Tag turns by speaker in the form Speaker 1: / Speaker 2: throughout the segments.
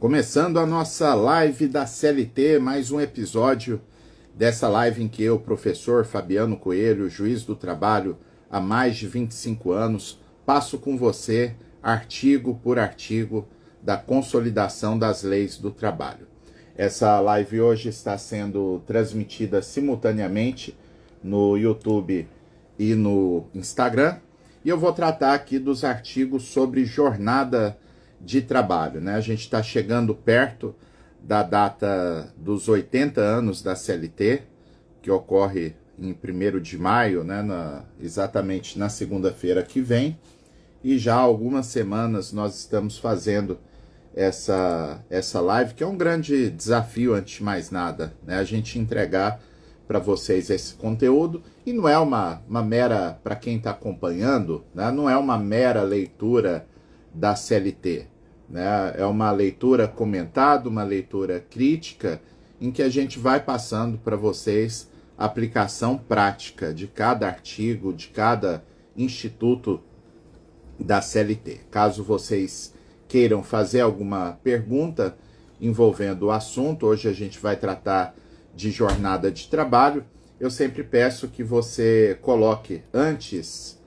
Speaker 1: Começando a nossa live da CLT, mais um episódio dessa live em que eu, professor Fabiano Coelho, juiz do trabalho há mais de 25 anos, passo com você artigo por artigo da consolidação das leis do trabalho. Essa live hoje está sendo transmitida simultaneamente no YouTube e no Instagram, e eu vou tratar aqui dos artigos sobre jornada de trabalho, né? A gente está chegando perto da data dos 80 anos da CLT, que ocorre em 1º de maio, né? Exatamente na segunda-feira que vem, e já há algumas semanas nós estamos fazendo essa live, que é um grande desafio, antes de mais nada, né? A gente entregar para vocês esse conteúdo, e não é uma mera, para quem está acompanhando, né? Não é uma mera leitura da CLT, né? É uma leitura comentada, uma leitura crítica, em que a gente vai passando para vocês a aplicação prática de cada artigo, de cada instituto da CLT. Caso vocês queiram fazer alguma pergunta envolvendo o assunto, hoje a gente vai tratar de jornada de trabalho, eu sempre peço que você coloque antes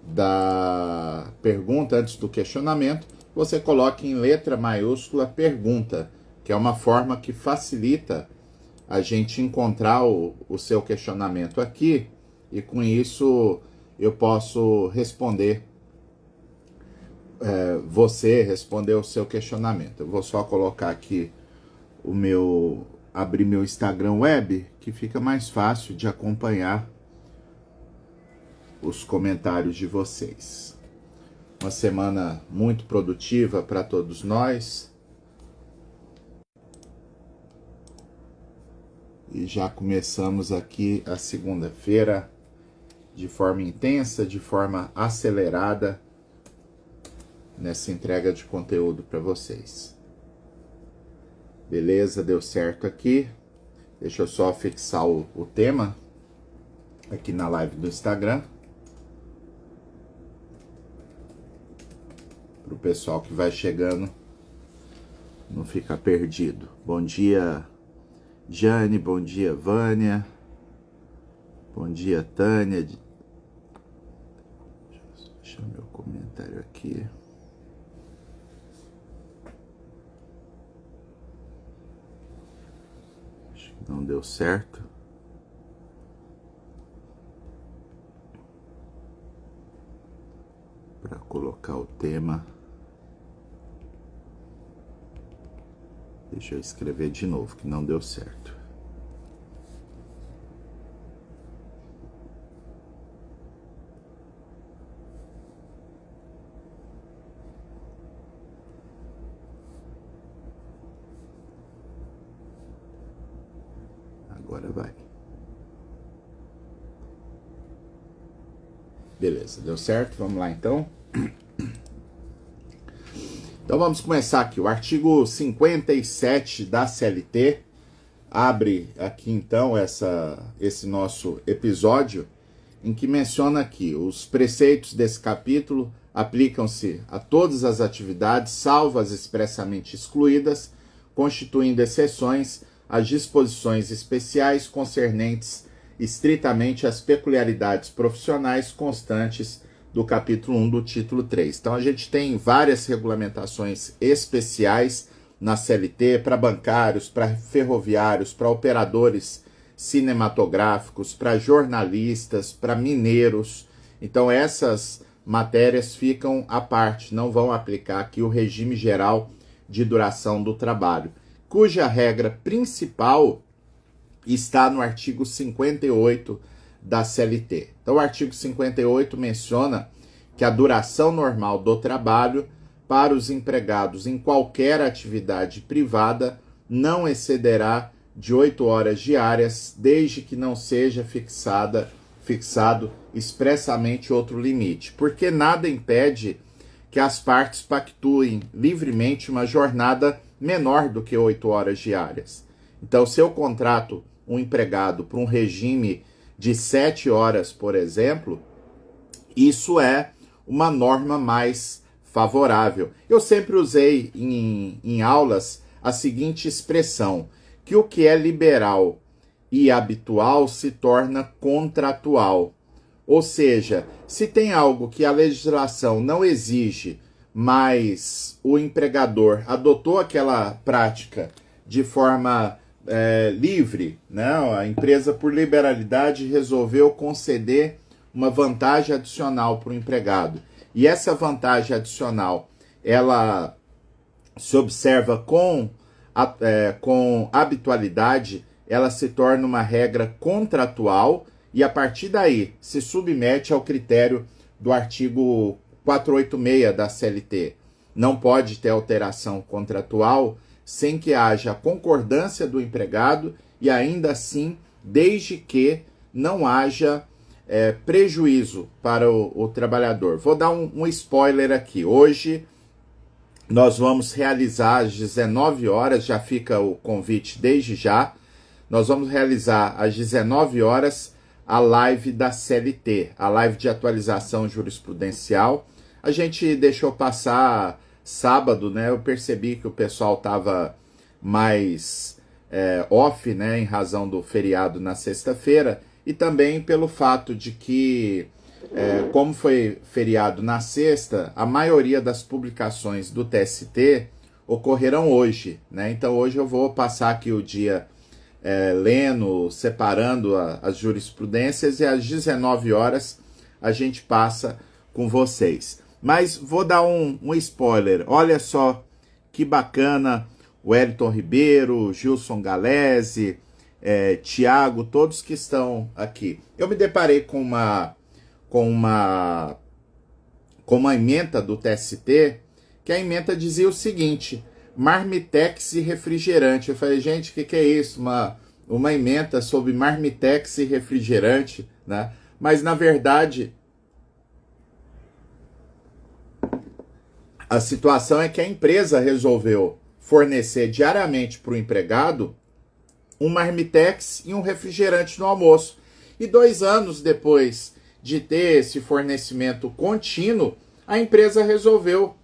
Speaker 1: da pergunta, antes do questionamento, você coloque em letra maiúscula pergunta, que é uma forma que facilita a gente encontrar o seu questionamento aqui, e com isso eu posso responder, você responder o seu questionamento. Eu vou só colocar aqui abrir meu Instagram web, que fica mais fácil de acompanhar os comentários de vocês. Uma semana muito produtiva para todos nós. E já começamos aqui a segunda-feira de forma intensa, de forma acelerada, nessa entrega de conteúdo para vocês. Beleza, deu certo aqui. Deixa eu só fixar o tema aqui na live do Instagram, para o pessoal que vai chegando não ficar perdido. Bom dia, Jane. Bom dia, Vânia. Bom dia, Tânia. Deixa eu ver meu comentário aqui. Acho que não deu certo. Para colocar o tema. Deixa eu escrever de novo, que não deu certo. Agora vai. Beleza, deu certo? Vamos lá então. Então vamos começar aqui. O artigo 57 da CLT abre aqui então esse nosso episódio, em que menciona que os preceitos desse capítulo aplicam-se a todas as atividades, salvo as expressamente excluídas, constituindo exceções às disposições especiais concernentes estritamente às peculiaridades profissionais constantes do capítulo 1 do título 3. Então a gente tem várias regulamentações especiais na CLT para bancários, para ferroviários, para operadores cinematográficos, para jornalistas, para mineiros. Então essas matérias ficam à parte, não vão aplicar aqui o regime geral de duração do trabalho, cuja regra principal está no artigo 58 da CLT. Então o artigo 58 menciona que a duração normal do trabalho para os empregados em qualquer atividade privada não excederá de 8 horas diárias, desde que não seja fixado expressamente outro limite, porque nada impede que as partes pactuem livremente uma jornada menor do que 8 horas diárias. Então, se eu contrato um empregado para um regime de 7 horas, por exemplo, isso é uma norma mais favorável. Eu sempre usei em aulas a seguinte expressão, que o que é liberal e habitual se torna contratual. Ou seja, se tem algo que a legislação não exige, mas o empregador adotou aquela prática de forma livre, né? A empresa, por liberalidade, resolveu conceder uma vantagem adicional para o empregado. E essa vantagem adicional, ela se observa com habitualidade, ela se torna uma regra contratual e, a partir daí, se submete ao critério do artigo 486 da CLT. Não pode ter alteração contratual sem que haja concordância do empregado e, ainda assim, desde que não haja prejuízo para o trabalhador. Vou dar um spoiler aqui. Hoje nós vamos realizar às 19 horas, já fica o convite desde já, nós vamos realizar às 19 horas a live da CLT, a live de atualização jurisprudencial. A gente deixou passar sábado, né? Eu percebi que o pessoal estava mais off, né? Em razão do feriado na sexta-feira, e também pelo fato de que, como foi feriado na sexta, a maioria das publicações do TST ocorreram hoje, né? Então hoje eu vou passar aqui o dia lendo, separando as jurisprudências, e às 19 horas a gente passa com vocês. Mas vou dar um spoiler. Olha só que bacana, o Wellington Ribeiro, Gilson Galese, Tiago, todos que estão aqui. Eu me deparei com uma ementa do TST, que a ementa dizia o seguinte: marmitex e refrigerante. Eu falei, gente, o que é isso? Uma ementa sobre marmitex e refrigerante, né? Mas, na verdade, a situação é que a empresa resolveu fornecer diariamente para o empregado um marmitex e um refrigerante no almoço. E 2 anos depois de ter esse fornecimento contínuo, a empresa resolveu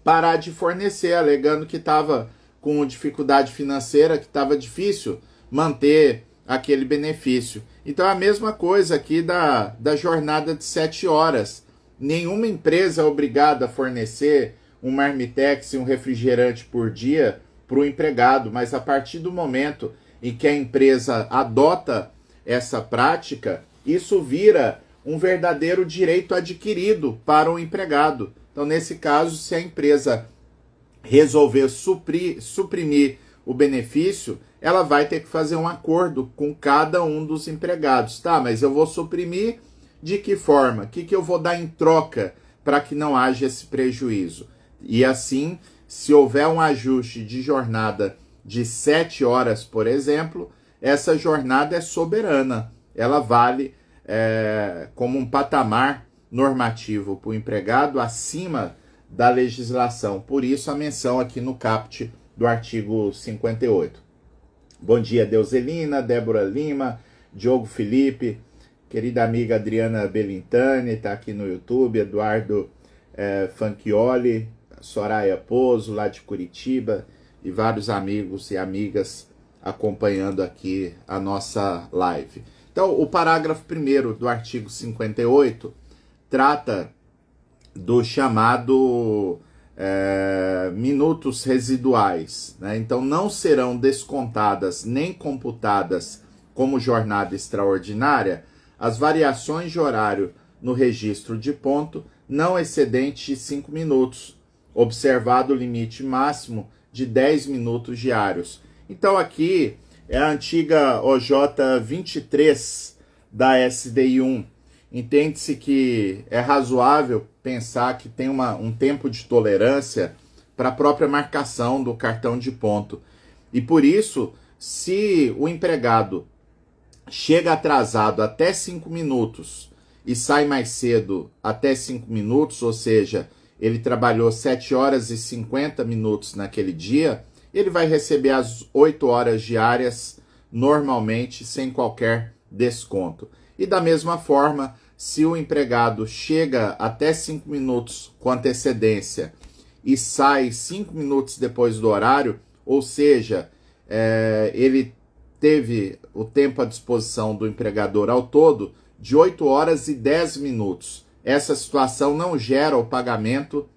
Speaker 1: parar de fornecer, alegando que estava com dificuldade financeira, que estava difícil manter aquele benefício. Então, a mesma coisa aqui da jornada de 7 horas. Nenhuma empresa é obrigada a fornecer um marmitex e um refrigerante por dia para o empregado, mas a partir do momento em que a empresa adota essa prática, isso vira um verdadeiro direito adquirido para o empregado. Então, nesse caso, se a empresa resolver suprimir o benefício, ela vai ter que fazer um acordo com cada um dos empregados. Tá, mas eu vou suprimir de que forma? O que eu vou dar em troca para que não haja esse prejuízo? E assim, se houver um ajuste de jornada de 7 horas, por exemplo, essa jornada é soberana. Ela vale como um patamar normativo para o empregado acima da legislação. Por isso a menção aqui no caput do artigo 58. Bom dia, Deuselina, Débora Lima, Diogo Felipe, querida amiga Adriana Belintani, está aqui no YouTube, Eduardo Fanchioli, Soraya Pozo, lá de Curitiba, e vários amigos e amigas acompanhando aqui a nossa live. Então, o parágrafo 1º do artigo 58 trata do chamado minutos residuais, né? Então, não serão descontadas nem computadas como jornada extraordinária as variações de horário no registro de ponto não excedente de 5 minutos, observado o limite máximo de 10 minutos diários. Então, aqui é a antiga OJ 23 da SDI 1. Entende-se que é razoável pensar que tem um tempo de tolerância para a própria marcação do cartão de ponto. E por isso, se o empregado chega atrasado até 5 minutos e sai mais cedo até 5 minutos, ou seja, ele trabalhou 7 horas e 50 minutos naquele dia, ele vai receber as 8 horas diárias normalmente, sem qualquer desconto. E da mesma forma, se o empregado chega até 5 minutos com antecedência e sai 5 minutos depois do horário, ou seja, ele teve o tempo à disposição do empregador ao todo de 8 horas e 10 minutos. Essa situação não gera o pagamento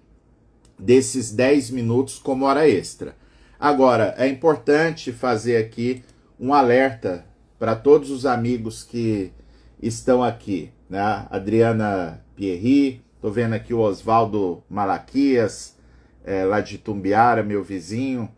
Speaker 1: desses 10 minutos como hora extra. Agora, é importante fazer aqui um alerta para todos os amigos que estão aqui, né? Adriana Pierri, estou vendo aqui o Oswaldo Malaquias, lá de Tumbiara, meu vizinho,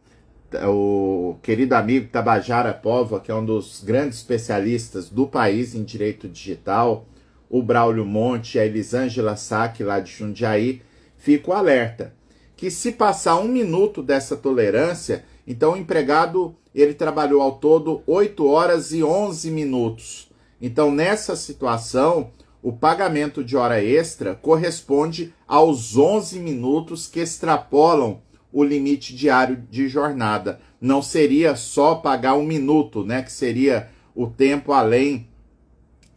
Speaker 1: o querido amigo Tabajara Póvoa, que é um dos grandes especialistas do país em direito digital, o Braulio Monte, a Elisângela Sack, lá de Jundiaí. Fica o alerta que se passar 1 minuto dessa tolerância, então o empregado ele trabalhou ao todo 8 horas e 11 minutos. Então, nessa situação, o pagamento de hora extra corresponde aos 11 minutos que extrapolam o limite diário de jornada. Não seria só pagar 1 minuto, né, que seria o tempo além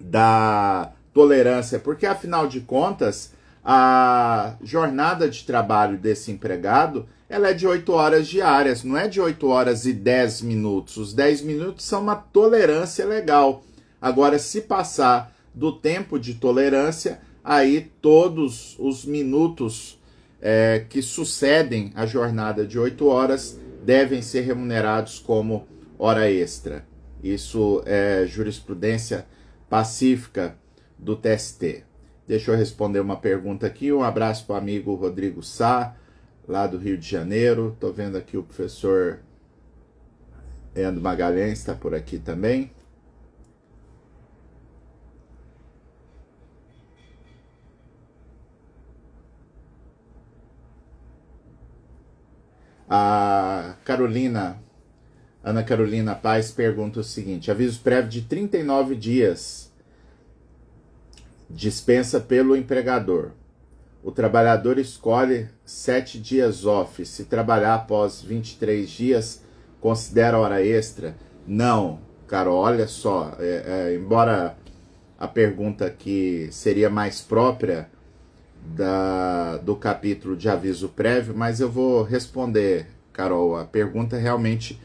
Speaker 1: da tolerância, porque afinal de contas, a jornada de trabalho desse empregado, ela é de 8 horas diárias, não é de 8 horas e 10 minutos. Os 10 minutos são uma tolerância legal. Agora, se passar do tempo de tolerância, aí todos os minutos que sucedem a jornada de 8 horas devem ser remunerados como hora extra. Isso é jurisprudência pacífica do TST. Deixa eu responder uma pergunta aqui. Um abraço para o amigo Rodrigo Sá, lá do Rio de Janeiro. Estou vendo aqui o professor Leandro Magalhães, está por aqui também. A Ana Carolina Paz pergunta o seguinte: aviso prévio de 39 dias dispensa pelo empregador. O trabalhador escolhe 7 dias off. Se trabalhar após 23 dias, considera hora extra? Não, Carol, olha só, embora a pergunta que seria mais própria do capítulo de aviso prévio, mas eu vou responder, Carol. A pergunta realmente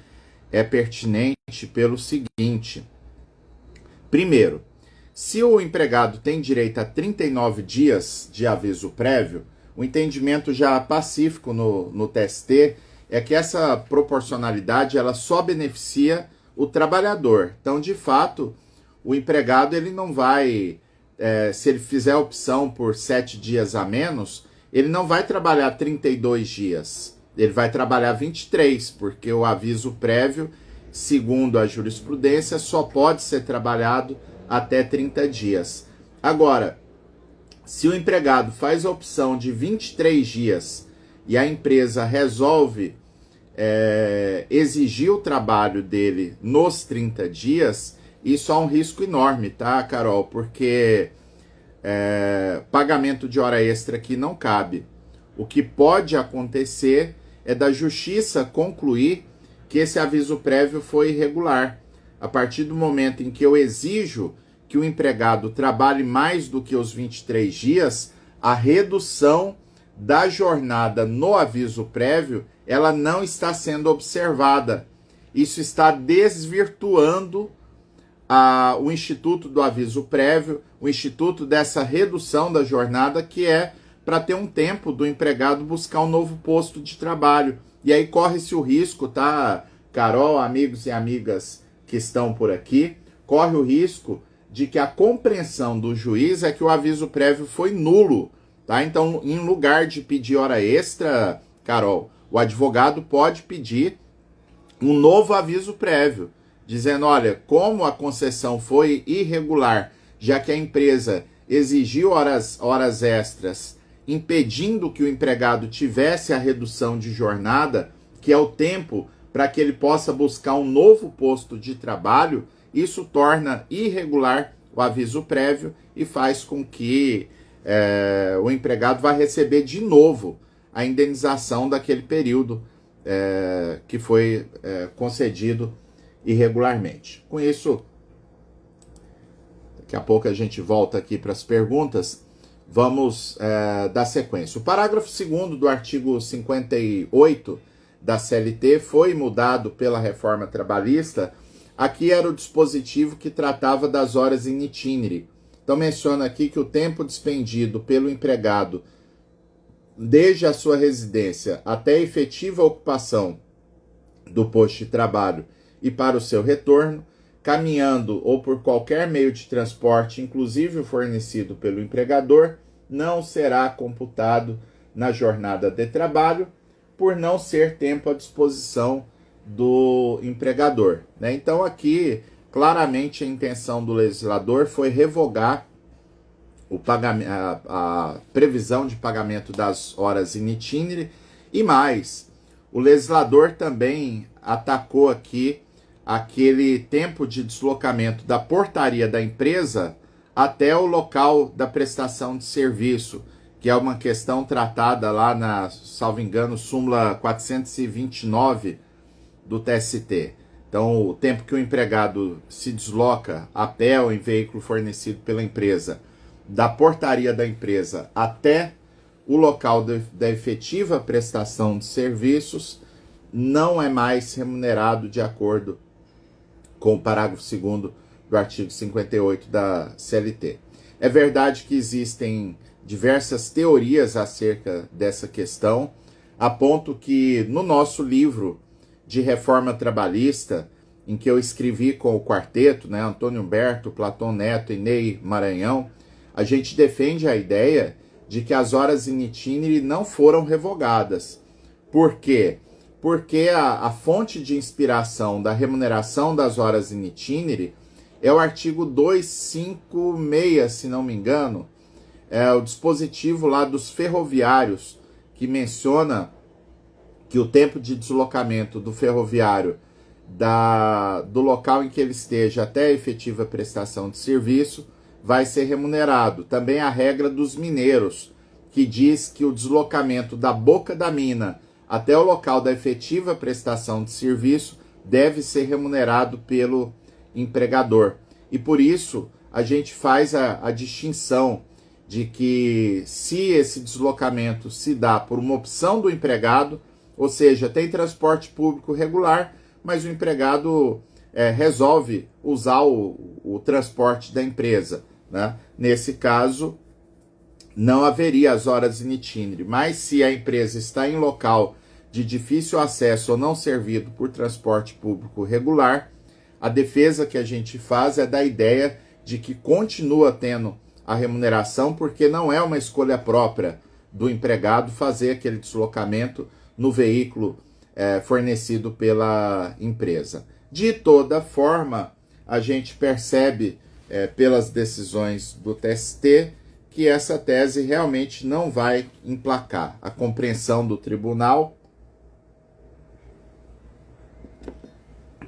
Speaker 1: é pertinente pelo seguinte: primeiro, se o empregado tem direito a 39 dias de aviso prévio, o entendimento já pacífico no TST é que essa proporcionalidade ela só beneficia o trabalhador. Então, de fato, o empregado ele não vai, se ele fizer a opção por 7 dias a menos, ele não vai trabalhar 32 dias, ele vai trabalhar 23, porque o aviso prévio, segundo a jurisprudência, só pode ser trabalhado até 30 dias. Agora, se o empregado faz a opção de 23 dias e a empresa resolve exigir o trabalho dele nos 30 dias, isso há um risco enorme, tá, Carol? Porque pagamento de hora extra aqui não cabe. O que pode acontecer é da justiça concluir que esse aviso prévio foi irregular. A partir do momento em que eu exijo que o empregado trabalhe mais do que os 23 dias, a redução da jornada no aviso prévio, ela não está sendo observada. Isso está desvirtuando o instituto do aviso prévio, o instituto dessa redução da jornada, que é para ter um tempo do empregado buscar um novo posto de trabalho. E aí corre-se o risco, tá, Carol, amigos e amigas que estão por aqui, corre o risco de que a compreensão do juiz é que o aviso prévio foi nulo, tá? Então, em lugar de pedir hora extra, Carol, o advogado pode pedir um novo aviso prévio, dizendo, olha, como a concessão foi irregular, já que a empresa exigiu horas extras, impedindo que o empregado tivesse a redução de jornada, que é o tempo para que ele possa buscar um novo posto de trabalho, isso torna irregular o aviso prévio e faz com que o empregado vá receber de novo a indenização daquele período que foi concedido irregularmente. Com isso, Daqui a pouco a gente volta aqui para as perguntas. Vamos dar sequência. O parágrafo 2º do artigo 58 da CLT foi mudado pela reforma trabalhista. Aqui era o dispositivo que tratava das horas in itinere. Então menciona aqui que o tempo despendido pelo empregado desde a sua residência até a efetiva ocupação do posto de trabalho e para o seu retorno, caminhando ou por qualquer meio de transporte, inclusive o fornecido pelo empregador, não será computado na jornada de trabalho, por não ser tempo à disposição do empregador, né? Então aqui, claramente, a intenção do legislador foi revogar o pagamento, a previsão de pagamento das horas in itinere, e mais, o legislador também atacou aqui aquele tempo de deslocamento da portaria da empresa até o local da prestação de serviço, que é uma questão tratada lá na, salvo engano, súmula 429 do TST. Então, o tempo que o empregado se desloca a pé ou em veículo fornecido pela empresa, da portaria da empresa até o local da efetiva prestação de serviços, não é mais remunerado de acordo com o parágrafo 2º do artigo 58 da CLT. É verdade que existem diversas teorias acerca dessa questão, a ponto que no nosso livro de reforma trabalhista, em que eu escrevi com o quarteto, né, Antônio Humberto, Platão Neto e Ney Maranhão, a gente defende a ideia de que as horas in itinere não foram revogadas. Por quê? Porque a fonte de inspiração da remuneração das horas in itinere é o artigo 256, se não me engano, é o dispositivo lá dos ferroviários, que menciona que o tempo de deslocamento do ferroviário do local em que ele esteja até a efetiva prestação de serviço vai ser remunerado. Também a regra dos mineiros, que diz que o deslocamento da boca da mina até o local da efetiva prestação de serviço deve ser remunerado pelo empregador. E por isso a gente faz a distinção de que se esse deslocamento se dá por uma opção do empregado, ou seja, tem transporte público regular, mas o empregado resolve usar o transporte da empresa, né? Nesse caso, não haveria as horas in itinere, mas se a empresa está em local de difícil acesso ou não servido por transporte público regular, a defesa que a gente faz é da ideia de que continua tendo a remuneração, porque não é uma escolha própria do empregado fazer aquele deslocamento no veículo fornecido pela empresa. De toda forma, a gente percebe pelas decisões do TST que essa tese realmente não vai emplacar. A compreensão do tribunal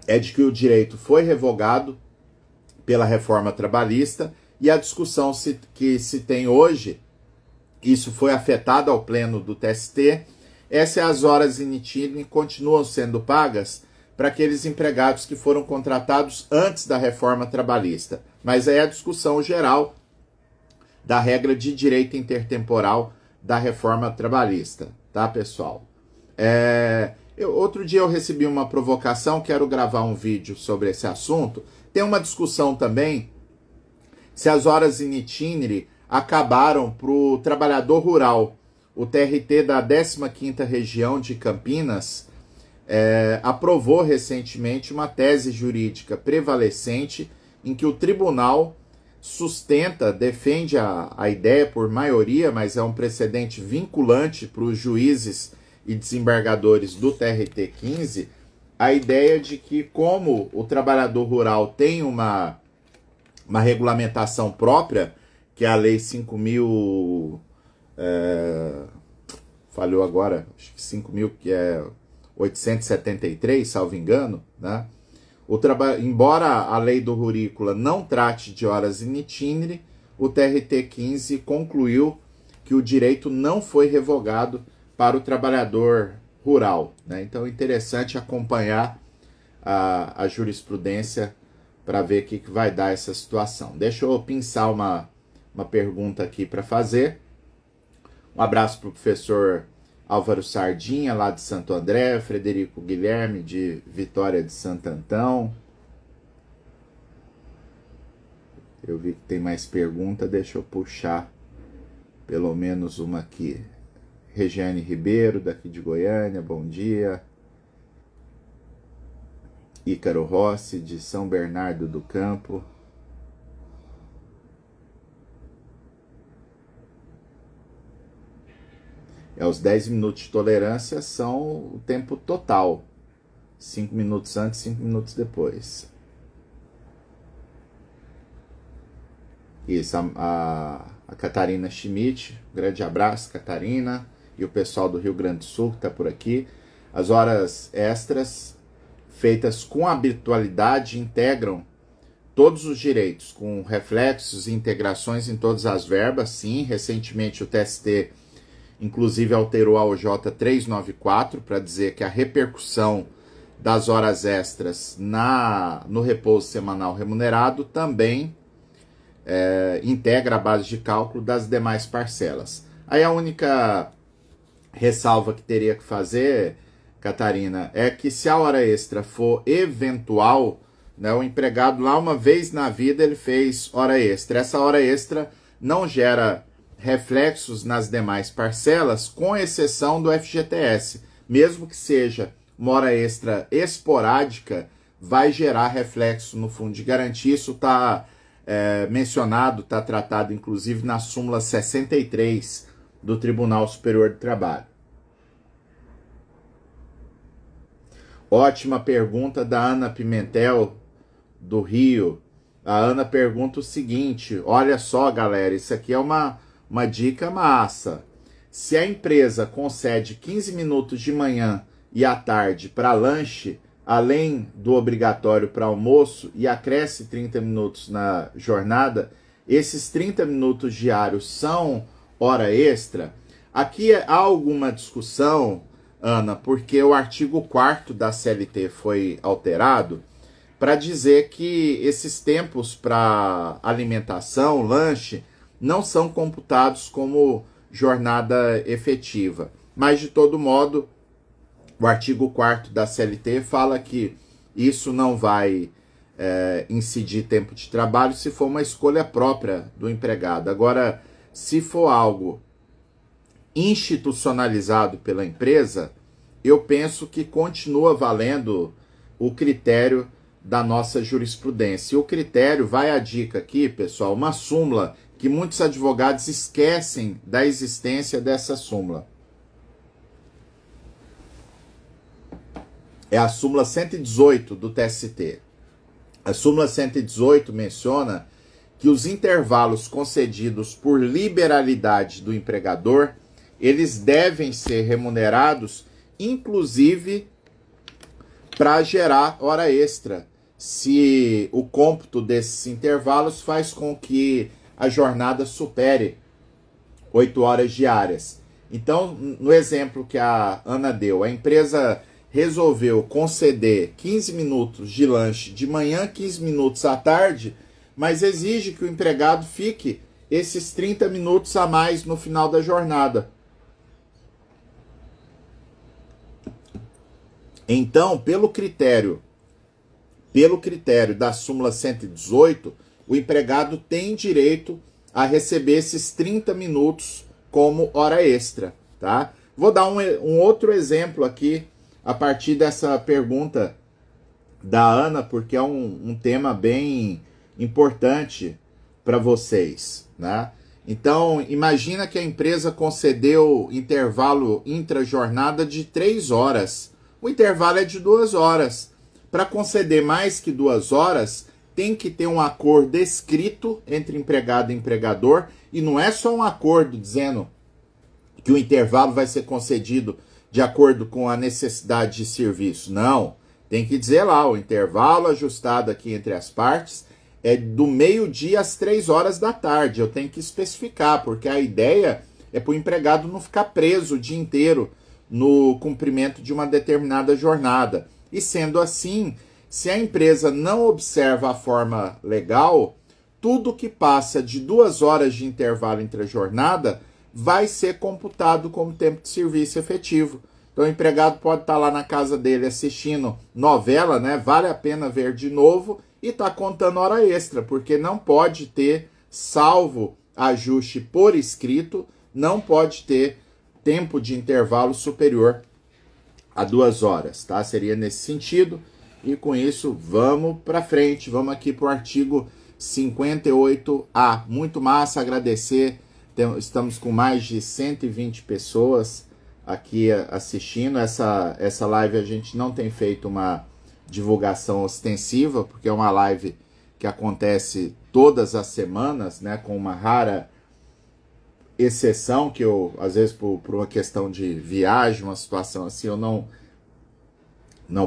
Speaker 1: é de que o direito foi revogado pela reforma trabalhista, e a discussão que se tem hoje, isso foi afetado ao pleno do TST, as horas in itinere continuam sendo pagas para aqueles empregados que foram contratados antes da reforma trabalhista. Mas aí é a discussão geral da regra de direito intertemporal da reforma trabalhista, tá, pessoal? Outro dia eu recebi uma provocação, quero gravar um vídeo sobre esse assunto. Tem uma discussão também se as horas in itinere acabaram para o trabalhador rural. O TRT da 15ª Região de Campinas aprovou recentemente uma tese jurídica prevalecente em que o tribunal defende a ideia por maioria, mas é um precedente vinculante para os juízes e desembargadores do TRT 15, a ideia de que, como o trabalhador rural tem uma regulamentação própria, que é a Lei 5.000, falhou agora, acho que 5.000, que é 873, salvo engano, né? Embora a lei do Rurícola não trate de horas in itinere, o TRT 15 concluiu que o direito não foi revogado para o trabalhador rural, né? Então é interessante acompanhar a jurisprudência para ver o que vai dar essa situação. Deixa eu pensar uma pergunta aqui para fazer. Um abraço para o professor Álvaro Sardinha, lá de Santo André, Frederico Guilherme, de Vitória de Santo Antão. Eu vi que tem mais pergunta, deixa eu puxar pelo menos uma aqui. Regiane Ribeiro, daqui de Goiânia, bom dia. Ícaro Rossi, de São Bernardo do Campo. Os 10 minutos de tolerância são o tempo total. 5 minutos antes, 5 minutos depois. Isso, a Catarina Schmidt, grande abraço, Catarina, e o pessoal do Rio Grande do Sul que está por aqui. As horas extras feitas com habitualidade integram todos os direitos, com reflexos e integrações em todas as verbas. Sim, recentemente o TST inclusive alterou a OJ 394 para dizer que a repercussão das horas extras no repouso semanal remunerado também integra a base de cálculo das demais parcelas. Aí a única ressalva que teria que fazer, Catarina, é que se a hora extra for eventual, né, o empregado lá uma vez na vida ele fez hora extra. Essa hora extra não gera reflexos nas demais parcelas, com exceção do FGTS. Mesmo que seja uma hora extra esporádica, vai gerar reflexo no fundo de garantia. Isso está mencionado, está tratado inclusive na súmula 63 do Tribunal Superior do Trabalho. Ótima pergunta da Ana Pimentel, do Rio. A Ana pergunta o seguinte, olha só galera, isso aqui é uma dica massa. Se a empresa concede 15 minutos de manhã e à tarde para lanche, além do obrigatório para almoço, e acresce 30 minutos na jornada, esses 30 minutos diários são hora extra? Aqui há alguma discussão, Ana, porque o artigo 4º da CLT foi alterado para dizer que esses tempos para alimentação, lanche, não são computados como jornada efetiva. Mas, de todo modo, o artigo 4º da CLT fala que isso não vai incidir tempo de trabalho se for uma escolha própria do empregado. Agora, se for algo institucionalizado pela empresa, eu penso que continua valendo o critério da nossa jurisprudência. E o critério, vai a dica aqui, pessoal, uma súmula que muitos advogados esquecem da existência dessa súmula. É a súmula 118 do TST. A súmula 118 menciona que os intervalos concedidos por liberalidade do empregador, eles devem ser remunerados, inclusive para gerar hora extra, se o cômputo desses intervalos faz com que a jornada supere 8 horas diárias. Então, no exemplo que a Ana deu, a empresa resolveu conceder 15 minutos de lanche de manhã, 15 minutos à tarde, mas exige que o empregado fique esses 30 minutos a mais no final da jornada. Então, pelo critério da súmula 118, o empregado tem direito a receber esses 30 minutos como hora extra, tá? Vou dar um outro exemplo aqui a partir dessa pergunta da Ana, porque é um tema bem importante para vocês, né? Então, imagina que a empresa concedeu intervalo intra-jornada de 3 horas. O intervalo é de 2 horas. Para conceder mais que 2 horas, tem que ter um acordo escrito entre empregado e empregador, e não é só um acordo dizendo que o intervalo vai ser concedido de acordo com a necessidade de serviço. Não, tem que dizer lá, o intervalo ajustado aqui entre as partes é do meio-dia às 3 horas da tarde. Eu tenho que especificar, porque a ideia é para o empregado não ficar preso o dia inteiro no cumprimento de uma determinada jornada. E sendo assim, Se a empresa não observa a forma legal, tudo que passa de 2 horas de intervalo entre a jornada vai ser computado como tempo de serviço efetivo. Então o empregado pode estar lá na casa dele assistindo novela, né? Vale a pena ver de novo e tá contando hora extra, porque não pode ter, salvo ajuste por escrito, não pode ter tempo de intervalo superior a 2 horas, tá? Seria nesse sentido. E com isso, vamos para frente, vamos aqui para o artigo 58A. Muito massa, agradecer. Estamos com mais de 120 pessoas aqui assistindo. Essa live a gente não tem feito uma divulgação ostensiva, porque é uma live que acontece todas as semanas, né, com uma rara exceção que eu, às vezes por uma questão de viagem, uma situação assim, eu não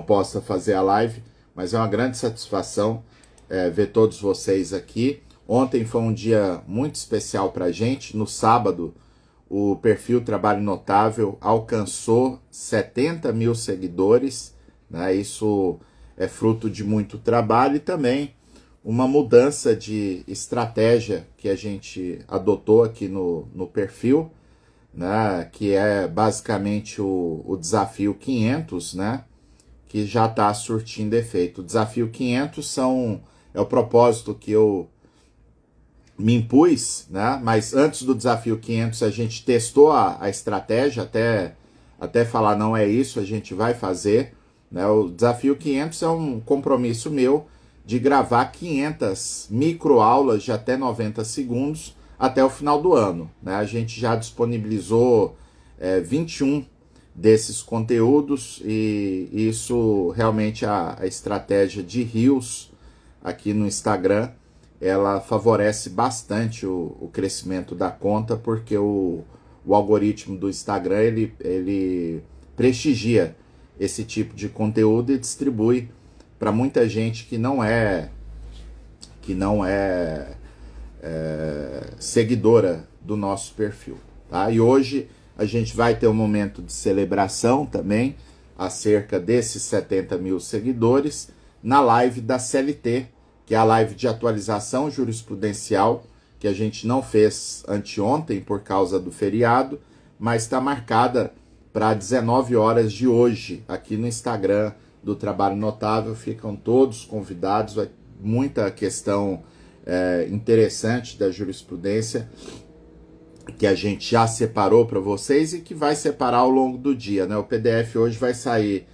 Speaker 1: possa fazer a live, mas é uma grande satisfação ver todos vocês aqui. Ontem foi um dia muito especial para a gente. No sábado, o perfil Trabalho Notável alcançou 70 mil seguidores, né? Isso é fruto de muito trabalho e também uma mudança de estratégia que a gente adotou aqui no perfil, né? Que é basicamente o desafio 500, né? Que já está surtindo efeito. O desafio 500 é o propósito que eu me impus, né? Mas antes do desafio 500 a gente testou a estratégia, até falar não é isso, a gente vai fazer, né? O desafio 500 é um compromisso meu de gravar 500 microaulas de até 90 segundos até o final do ano, né? A gente já disponibilizou 21 desses conteúdos e isso realmente a estratégia de Reels aqui no Instagram, ela favorece bastante o crescimento da conta, porque o algoritmo do Instagram ele prestigia esse tipo de conteúdo e distribui para muita gente que não é seguidora do nosso perfil, tá? E hoje a gente vai ter um momento de celebração também acerca desses 70 mil seguidores na live da CLT, que é a live de atualização jurisprudencial, que a gente não fez anteontem por causa do feriado, mas está marcada para 19 horas de hoje, aqui no Instagram do Trabalho Notável. Ficam todos convidados, vai muita questão interessante da jurisprudência, que a gente já separou para vocês e que vai separar ao longo do dia, né? O PDF hoje vai sair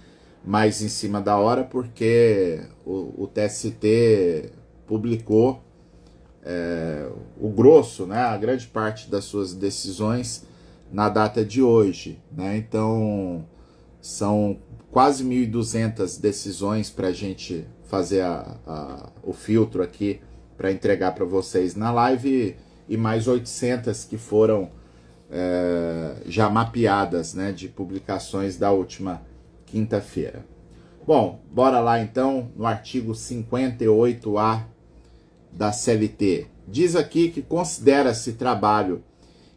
Speaker 1: mais em cima da hora, porque o TST publicou o grosso, né, a grande parte das suas decisões na data de hoje, né? Então são quase 1.200 decisões para a gente fazer o filtro aqui para entregar para vocês na live e mais 800 que foram já mapeadas, né, de publicações da última quinta-feira. Bom, bora lá então no artigo 58A da CLT. Diz aqui que considera-se trabalho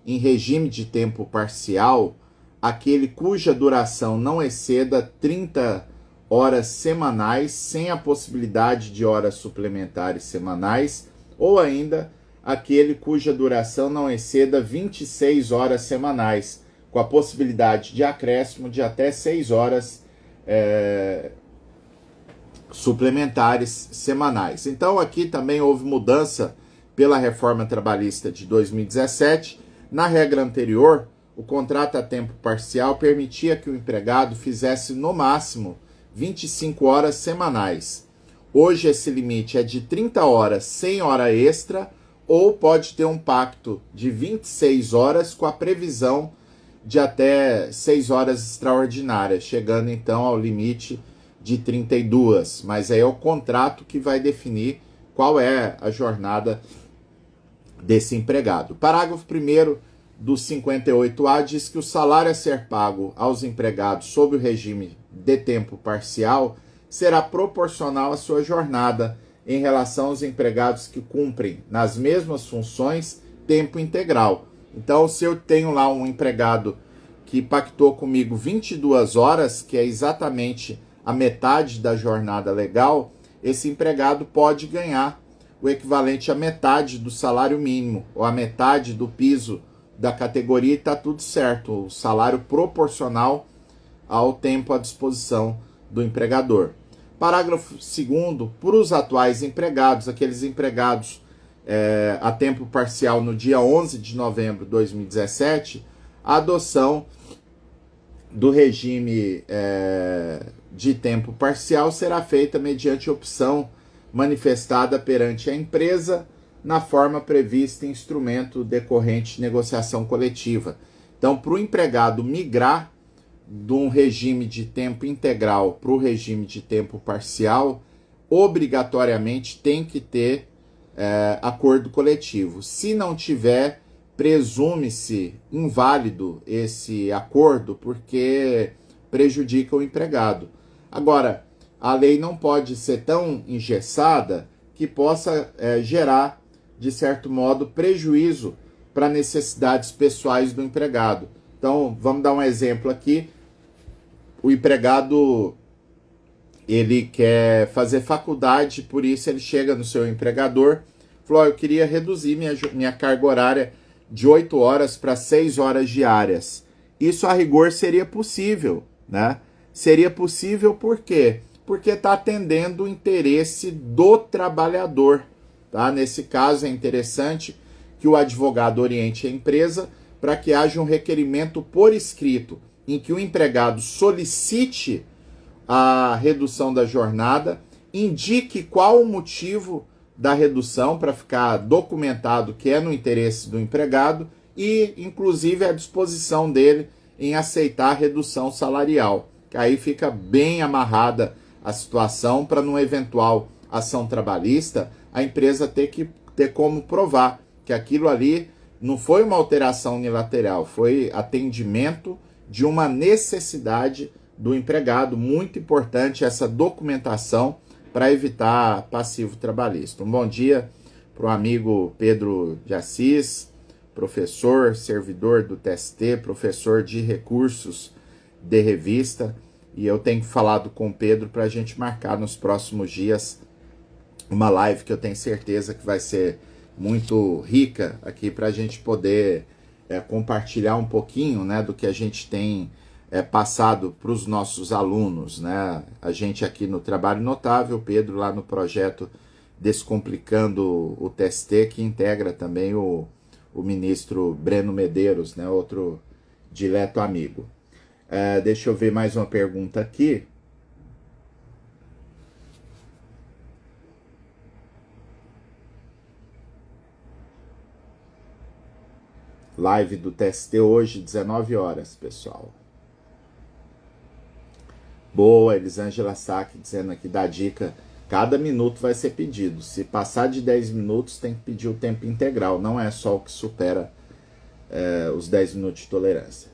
Speaker 1: em regime de tempo parcial aquele cuja duração não exceda 30 horas semanais, sem a possibilidade de horas suplementares semanais, ou ainda aquele cuja duração não exceda 26 horas semanais, com a possibilidade de acréscimo de até 6 horas suplementares semanais. Então aqui também houve mudança pela reforma trabalhista de 2017. Na regra anterior, o contrato a tempo parcial permitia que o empregado fizesse no máximo 25 horas semanais. Hoje esse limite é de 30 horas sem hora extra, ou pode ter um pacto de 26 horas com a previsão de até 6 horas extraordinárias, chegando então ao limite de 32. Mas aí é o contrato que vai definir qual é a jornada desse empregado. Parágrafo 1º do 58A diz que o salário a ser pago aos empregados sob o regime de tempo parcial será proporcional à sua jornada em relação aos empregados que cumprem nas mesmas funções tempo integral. Então, se eu tenho lá um empregado que pactou comigo 22 horas, que é exatamente a metade da jornada legal, esse empregado pode ganhar o equivalente à metade do salário mínimo, ou a metade do piso da categoria, e está tudo certo, o salário proporcional ao tempo à disposição do empregador. Parágrafo 2º, para os atuais empregados, aqueles empregados a tempo parcial no dia 11 de novembro de 2017, a adoção do regime de tempo parcial será feita mediante opção manifestada perante a empresa na forma prevista em instrumento decorrente de negociação coletiva. Então, para o empregado migrar de um regime de tempo integral para o regime de tempo parcial, obrigatoriamente tem que ter acordo coletivo. Se não tiver, presume-se inválido esse acordo porque prejudica o empregado. Agora, a lei não pode ser tão engessada que possa gerar, de certo modo, prejuízo para necessidades pessoais do empregado. Então, vamos dar um exemplo aqui. O empregado, ele quer fazer faculdade, por isso ele chega no seu empregador, falou, eu queria reduzir minha carga horária de 8 horas para 6 horas diárias. Isso, a rigor, seria possível, né? Seria possível por quê? Porque está atendendo o interesse do trabalhador. Tá? Nesse caso, é interessante que o advogado oriente a empresa para que haja um requerimento por escrito, em que o empregado solicite a redução da jornada, indique qual o motivo da redução para ficar documentado que é no interesse do empregado e, inclusive, a disposição dele em aceitar a redução salarial. Que aí fica bem amarrada a situação para, numa eventual ação trabalhista, a empresa ter como provar que aquilo ali não foi uma alteração unilateral, foi atendimento de uma necessidade do empregado. Muito importante essa documentação para evitar passivo trabalhista. Um bom dia para o amigo Pedro de Assis, professor, servidor do TST, professor de recursos de revista, e eu tenho falado com o Pedro para a gente marcar nos próximos dias uma live que eu tenho certeza que vai ser muito rica aqui para a gente poder compartilhar um pouquinho, né, do que a gente tem passado para os nossos alunos, né? A gente aqui no Trabalho Notável, Pedro lá no projeto Descomplicando o TST, que integra também o ministro Breno Medeiros, né, outro dileto amigo. Deixa eu ver mais uma pergunta aqui. Live do TST hoje, 19 horas, pessoal. Boa, Elisângela Sack dizendo aqui, dá dica, cada minuto vai ser pedido. Se passar de 10 minutos, tem que pedir o tempo integral. Não é só o que supera os 10 minutos de tolerância.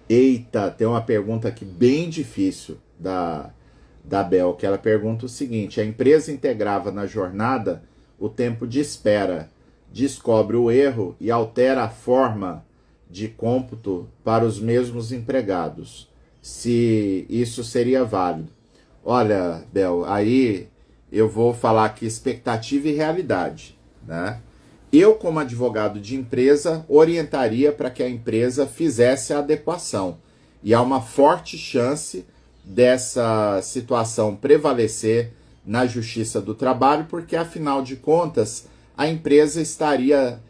Speaker 1: Eita, tem uma pergunta aqui bem difícil da Bel, que ela pergunta o seguinte: a empresa integrava na jornada o tempo de espera, descobre o erro e altera a forma de cômputo para os mesmos empregados. Se isso seria válido. Olha, Bel, aí eu vou falar aqui expectativa e realidade, né? Eu, como advogado de empresa, orientaria para que a empresa fizesse a adequação. E há uma forte chance dessa situação prevalecer na Justiça do Trabalho, porque, afinal de contas, a empresa estaria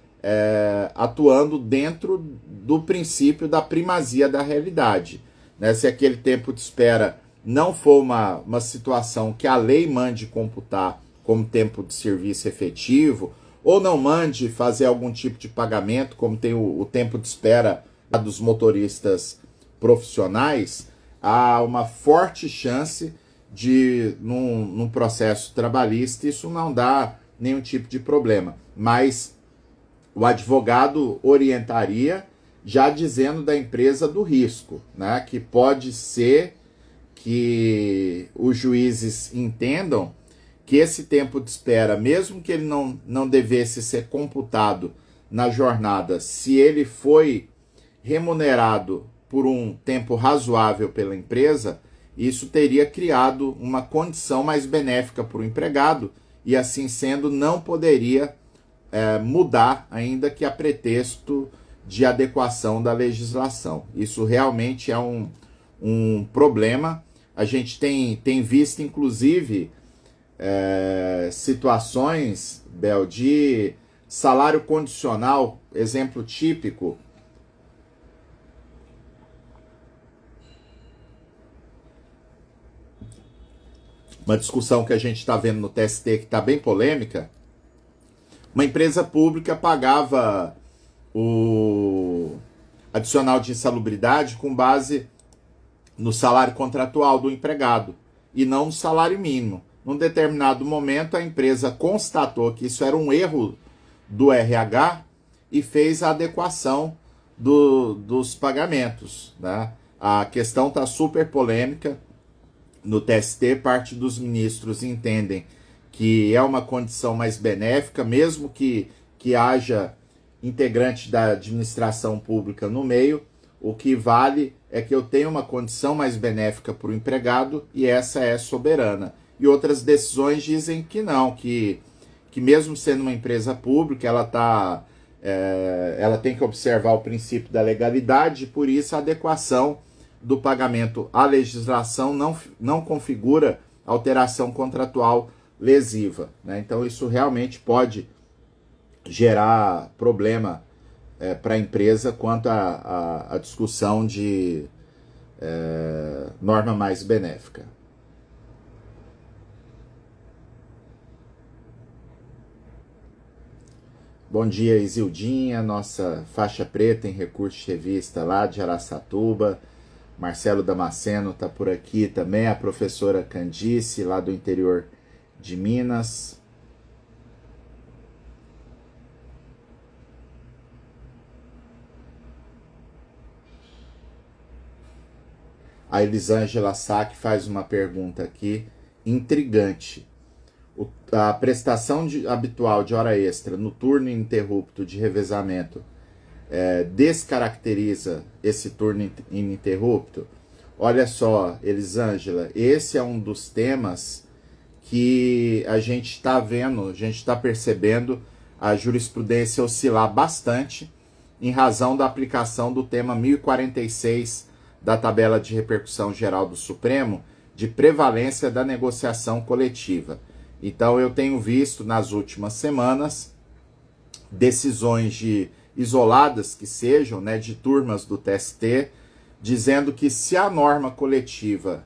Speaker 1: atuando dentro do princípio da primazia da realidade. Né? Se aquele tempo de espera não for uma situação que a lei mande computar como tempo de serviço efetivo, ou não mande fazer algum tipo de pagamento, como tem o tempo de espera dos motoristas profissionais, há uma forte chance de, num processo trabalhista, isso não dá nenhum tipo de problema. Mas o advogado orientaria já dizendo da empresa do risco, né? Que pode ser que os juízes entendam que esse tempo de espera, mesmo que ele não devesse ser computado na jornada, se ele foi remunerado por um tempo razoável pela empresa, isso teria criado uma condição mais benéfica para o empregado e, assim sendo, não poderia mudar, ainda que a pretexto de adequação da legislação. Isso realmente é um problema. A gente tem visto, inclusive, situações, Bel, de salário condicional, exemplo típico. Uma discussão que a gente está vendo no TST que está bem polêmica. Uma empresa pública pagava o adicional de insalubridade com base no salário contratual do empregado e não no salário mínimo. Num determinado momento, a empresa constatou que isso era um erro do RH e fez a adequação dos pagamentos, né? A questão está super polêmica. No TST, parte dos ministros entendem que é uma condição mais benéfica, mesmo que haja integrante da administração pública no meio. O que vale é que eu tenho uma condição mais benéfica para o empregado e essa é soberana. E outras decisões dizem que não, que mesmo sendo uma empresa pública, ela tem que observar o princípio da legalidade, e por isso a adequação do pagamento à legislação não configura alteração contratual lesiva, né? Então isso realmente pode gerar problema para a empresa quanto à discussão de norma mais benéfica. Bom dia, Isildinha, nossa faixa preta em recurso de revista lá de Araçatuba. Marcelo Damasceno está por aqui também, a professora Candice, lá do interior de Minas. A Elisângela Sack faz uma pergunta aqui, intrigante. A prestação habitual de hora extra no turno ininterrupto de revezamento descaracteriza esse turno ininterrupto? Olha só, Elisângela, esse é um dos temas que a gente está vendo, a gente está percebendo a jurisprudência oscilar bastante em razão da aplicação do tema 1046 da tabela de repercussão geral do Supremo de prevalência da negociação coletiva. Então eu tenho visto nas últimas semanas decisões isoladas que sejam, né, de turmas do TST, dizendo que se a norma coletiva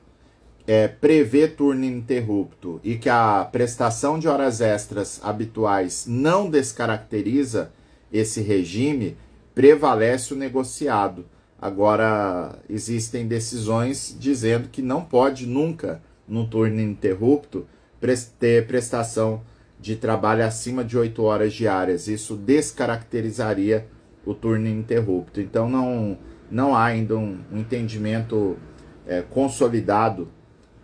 Speaker 1: prevê turno ininterrupto e que a prestação de horas extras habituais não descaracteriza esse regime, prevalece o negociado. Agora, existem decisões dizendo que não pode nunca, no turno ininterrupto, ter prestação de trabalho acima de 8 horas diárias. Isso descaracterizaria o turno ininterrupto. Então, não há ainda um entendimento consolidado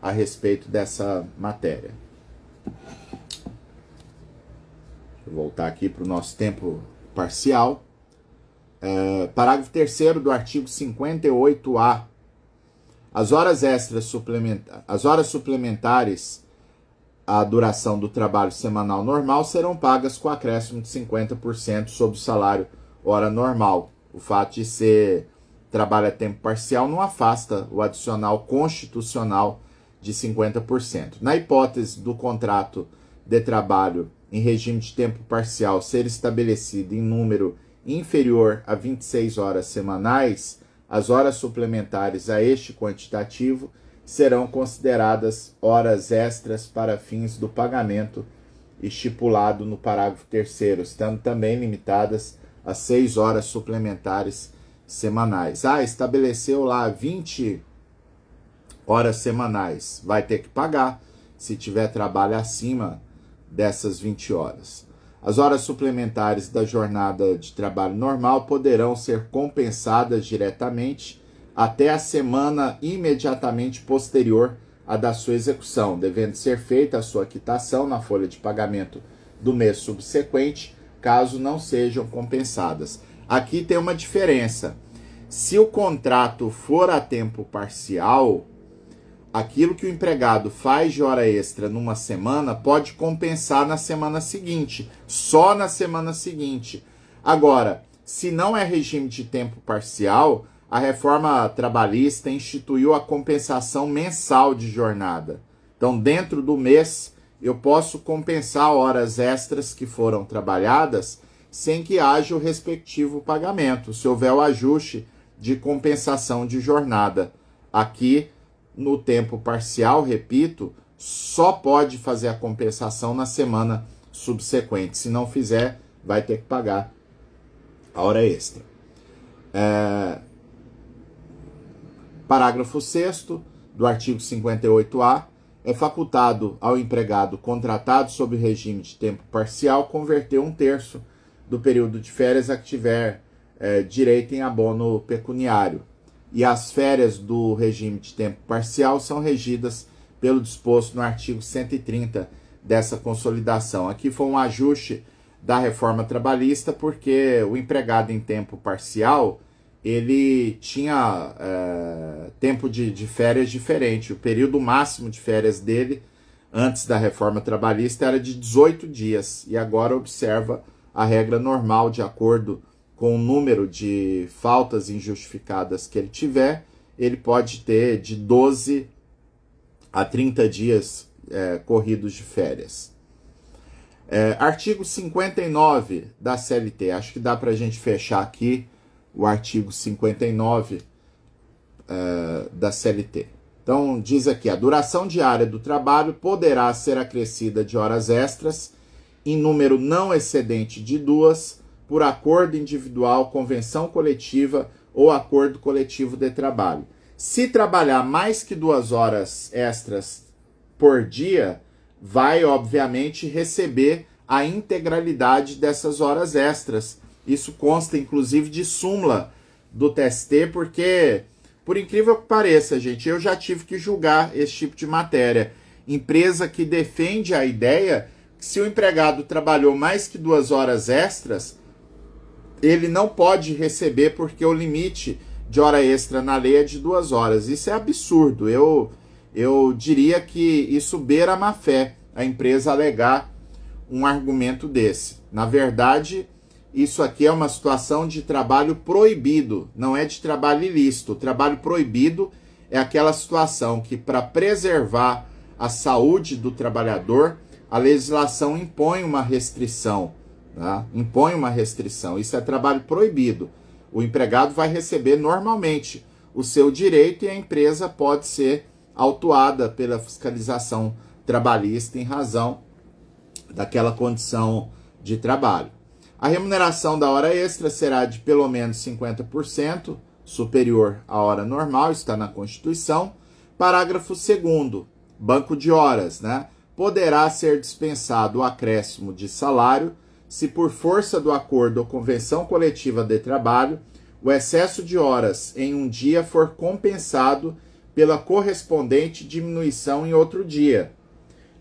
Speaker 1: a respeito dessa matéria. Deixa eu voltar aqui para o nosso tempo parcial. Parágrafo 3º do artigo 58A. As horas suplementares à duração do trabalho semanal normal serão pagas com acréscimo de 50% sobre o salário hora normal. O fato de ser trabalho a tempo parcial não afasta o adicional constitucional de 50%. Na hipótese do contrato de trabalho em regime de tempo parcial ser estabelecido em número inferior a 26 horas semanais, as horas suplementares a este quantitativo serão consideradas horas extras para fins do pagamento estipulado no parágrafo 3º, estando também limitadas a 6 horas suplementares semanais. Estabeleceu lá 20 horas semanais, vai ter que pagar se tiver trabalho acima dessas 20 horas. As horas suplementares da jornada de trabalho normal poderão ser compensadas diretamente até a semana imediatamente posterior à da sua execução, devendo ser feita a sua quitação na folha de pagamento do mês subsequente, caso não sejam compensadas. Aqui tem uma diferença. Se o contrato for a tempo parcial, aquilo que o empregado faz de hora extra numa semana pode compensar na semana seguinte, só na semana seguinte. Agora, se não é regime de tempo parcial, a reforma trabalhista instituiu a compensação mensal de jornada. Então, dentro do mês, eu posso compensar horas extras que foram trabalhadas sem que haja o respectivo pagamento, se houver o ajuste de compensação de jornada. Aqui, no tempo parcial, repito, só pode fazer a compensação na semana subsequente. Se não fizer, vai ter que pagar a hora extra. Parágrafo 6º do artigo 58A, é facultado ao empregado contratado sob regime de tempo parcial converter 1/3 do período de férias a que tiver direito em abono pecuniário. E as férias do regime de tempo parcial são regidas pelo disposto no artigo 130 dessa consolidação. Aqui foi um ajuste da reforma trabalhista, porque o empregado em tempo parcial, ele tinha tempo de férias diferente. O período máximo de férias dele, antes da reforma trabalhista, era de 18 dias. E agora observa a regra normal, de acordo com o número de faltas injustificadas que ele tiver, ele pode ter de 12 a 30 dias corridos de férias. Artigo 59 da CLT. Acho que dá para a gente fechar aqui o artigo 59 da CLT. Então, diz aqui: a duração diária do trabalho poderá ser acrescida de horas extras em número não excedente de 2, por acordo individual, convenção coletiva ou acordo coletivo de trabalho. Se trabalhar mais que 2 horas extras por dia, vai, obviamente, receber a integralidade dessas horas extras. Isso consta, inclusive, de súmula do TST, porque, por incrível que pareça, gente, eu já tive que julgar esse tipo de matéria. Empresa que defende a ideia que se o empregado trabalhou mais que 2 horas extras, ele não pode receber, porque o limite de hora extra na lei é de 2 horas. Isso é absurdo. Eu diria que isso beira a má-fé, a empresa alegar um argumento desse. Na verdade, isso aqui é uma situação de trabalho proibido, não é de trabalho ilícito. O trabalho proibido é aquela situação que, para preservar a saúde do trabalhador, a legislação impõe uma restrição. Tá? Impõe uma restrição. Isso é trabalho proibido. O empregado vai receber normalmente o seu direito e a empresa pode ser autuada pela fiscalização trabalhista em razão daquela condição de trabalho. A remuneração da hora extra será de pelo menos 50% superior à hora normal, está na Constituição. Parágrafo 2º, banco de horas, né? Poderá ser dispensado o acréscimo de salário se, por força do acordo ou convenção coletiva de trabalho, o excesso de horas em um dia for compensado pela correspondente diminuição em outro dia,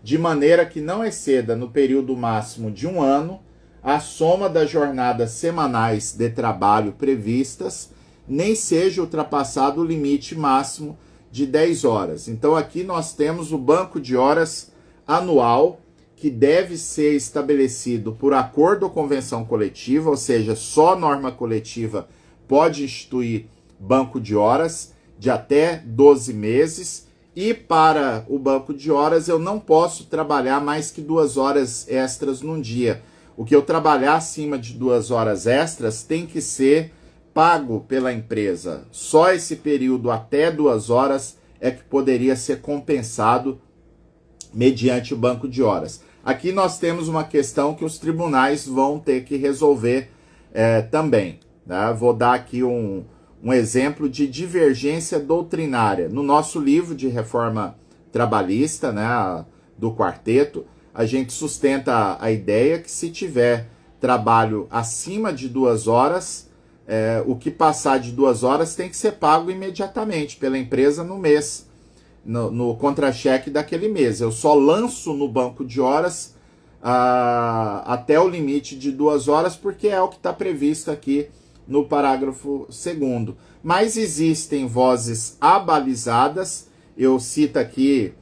Speaker 1: de maneira que não exceda no período máximo de 1 ano a soma das jornadas semanais de trabalho previstas, nem seja ultrapassado o limite máximo de 10 horas. Então aqui nós temos o banco de horas anual, que deve ser estabelecido por acordo ou convenção coletiva, ou seja, só norma coletiva pode instituir banco de horas de até 12 meses, e para o banco de horas eu não posso trabalhar mais que 2 horas extras num dia. O que eu trabalhar acima de 2 horas extras tem que ser pago pela empresa. Só esse período até 2 horas é que poderia ser compensado mediante o banco de horas. Aqui nós temos uma questão que os tribunais vão ter que resolver também. Né? Vou dar aqui um exemplo de divergência doutrinária. No nosso livro de reforma trabalhista, né, do quarteto, a gente sustenta a ideia que, se tiver trabalho acima de 2 horas, o que passar de 2 horas tem que ser pago imediatamente pela empresa no mês, no contra-cheque daquele mês. Eu só lanço no banco de horas até o limite de 2 horas, porque é o que está previsto aqui no parágrafo 2º. Mas existem vozes abalizadas, eu cito aqui,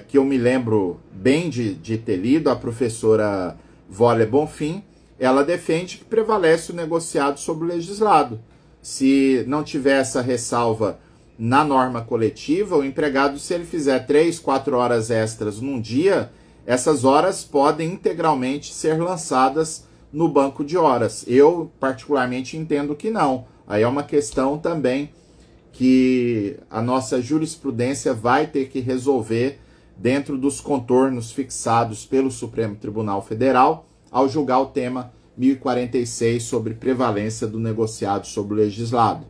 Speaker 1: que eu me lembro bem de ter lido, a professora Vólia Bonfim, ela defende que prevalece o negociado sobre o legislado. Se não tiver essa ressalva na norma coletiva, o empregado, se ele fizer 3, 4 horas extras num dia, essas horas podem integralmente ser lançadas no banco de horas. Eu, particularmente, entendo que não. Aí é uma questão também que a nossa jurisprudência vai ter que resolver dentro dos contornos fixados pelo Supremo Tribunal Federal ao julgar o tema 1046 sobre prevalência do negociado sobre o legislado.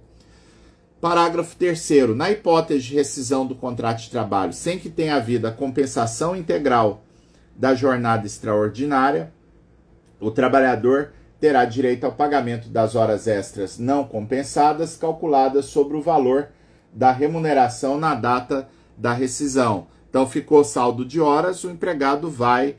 Speaker 1: Parágrafo 3º. Na hipótese de rescisão do contrato de trabalho sem que tenha havido a compensação integral da jornada extraordinária, o trabalhador terá direito ao pagamento das horas extras não compensadas, calculadas sobre o valor da remuneração na data da rescisão. Então, ficou saldo de horas, o empregado vai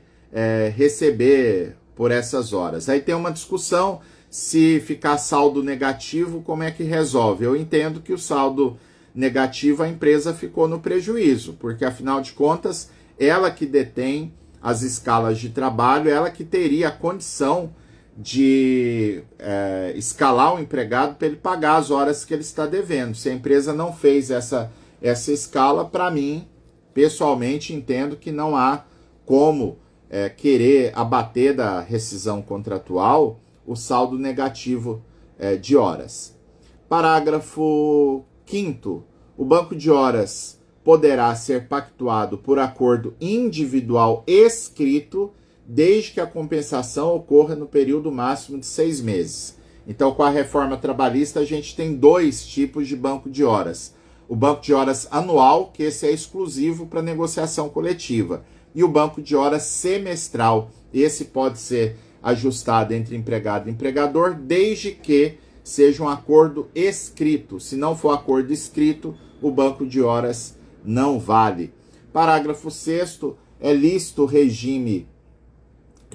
Speaker 1: receber por essas horas. Aí tem uma discussão, se ficar saldo negativo, como é que resolve? Eu entendo que o saldo negativo, a empresa ficou no prejuízo, porque, afinal de contas, ela que detém as escalas de trabalho, ela que teria a condição de escalar o empregado para ele pagar as horas que ele está devendo. Se a empresa não fez essa escala, para mim, pessoalmente, entendo que não há como querer abater da rescisão contratual o saldo negativo de horas. Parágrafo 5º. O banco de horas poderá ser pactuado por acordo individual escrito, desde que a compensação ocorra no período máximo de 6 meses. Então, com a reforma trabalhista, a gente tem 2 tipos de banco de horas. O banco de horas anual, que esse é exclusivo para negociação coletiva, e o banco de horas semestral. Esse pode ser ajustado entre empregado e empregador, desde que seja um acordo escrito. Se não for acordo escrito, o banco de horas não vale. Parágrafo 6º. É lícito o regime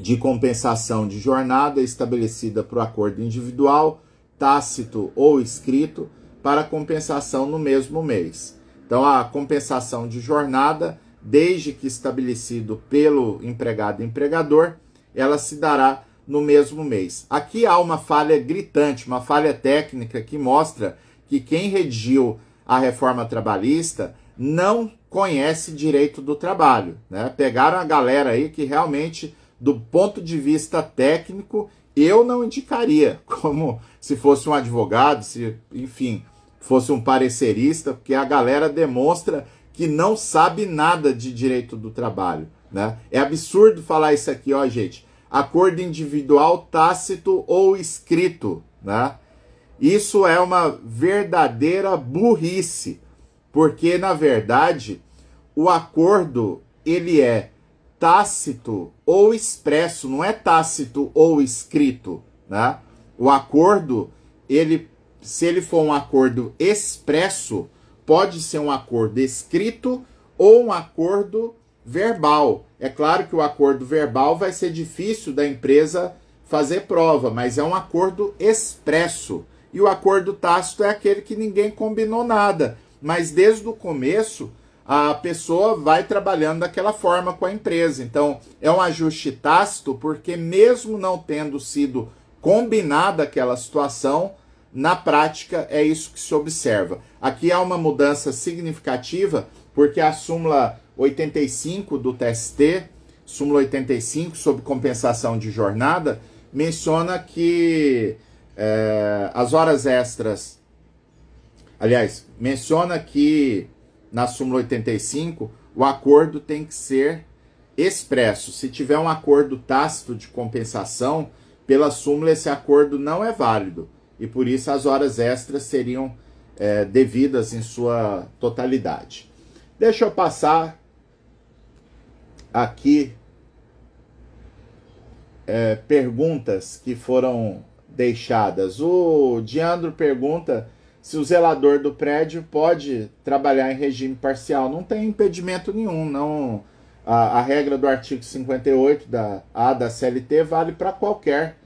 Speaker 1: de compensação de jornada estabelecida por acordo individual, tácito ou escrito, para compensação no mesmo mês. Então, a compensação de jornada, desde que estabelecido pelo empregado e empregador, ela se dará no mesmo mês. Aqui há uma falha gritante, uma falha técnica que mostra que quem redigiu a reforma trabalhista não conhece direito do trabalho, né? Pegaram a galera aí que realmente, do ponto de vista técnico, eu não indicaria como se fosse um advogado, se, enfim, fosse um parecerista, porque a galera demonstra que não sabe nada de direito do trabalho, né? É absurdo falar isso aqui, ó, gente. Acordo individual, tácito ou escrito, né? Isso é uma verdadeira burrice, porque, na verdade, o acordo, ele é tácito ou expresso, não é tácito ou escrito, né? O acordo, se ele for um acordo expresso, pode ser um acordo escrito ou um acordo verbal. É claro que o acordo verbal vai ser difícil da empresa fazer prova, mas é um acordo expresso. E o acordo tácito é aquele que ninguém combinou nada, mas desde o começo a pessoa vai trabalhando daquela forma com a empresa. Então, é um ajuste tácito porque, mesmo não tendo sido combinada aquela situação, na prática é isso que se observa. Aqui há uma mudança significativa, porque a súmula 85 do TST, súmula 85 sobre compensação de jornada, menciona que as horas extras, aliás, menciona que na súmula 85 o acordo tem que ser expresso. Se tiver um acordo tácito de compensação, pela súmula esse acordo não é válido e por isso as horas extras seriam devidas em sua totalidade. Deixa eu passar aqui perguntas que foram deixadas. O Diandro pergunta se o zelador do prédio pode trabalhar em regime parcial. Não tem impedimento nenhum. Não. A regra do artigo 58 da CLT vale para qualquer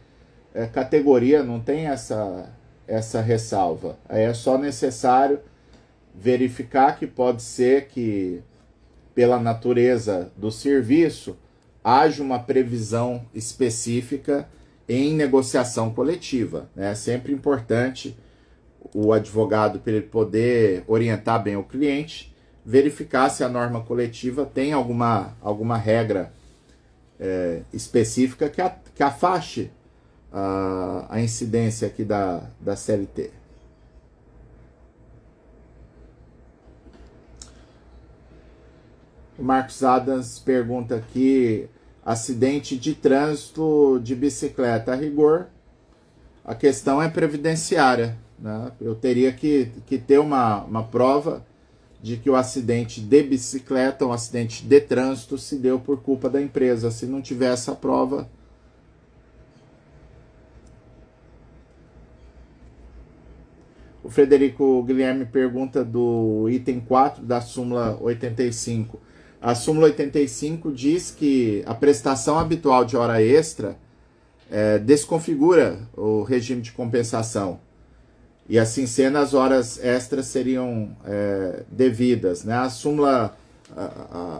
Speaker 1: categoria. Não tem essa ressalva. Aí é só necessário verificar que pode ser que, pela natureza do serviço, haja uma previsão específica em negociação coletiva. É sempre importante o advogado, para ele poder orientar bem o cliente, verificar se a norma coletiva tem alguma regra específica que afaste a incidência aqui da CLT. O Marcos Adams pergunta aqui, acidente de trânsito de bicicleta. A rigor, a questão é previdenciária, né? Eu teria que ter uma prova de que o acidente de bicicleta, um acidente de trânsito, se deu por culpa da empresa. Se não tiver essa prova... O Frederico Guilherme pergunta do item 4 da súmula 85. A súmula 85 diz que a prestação habitual de hora extra desconfigura o regime de compensação. E assim sendo, as horas extras seriam devidas, né?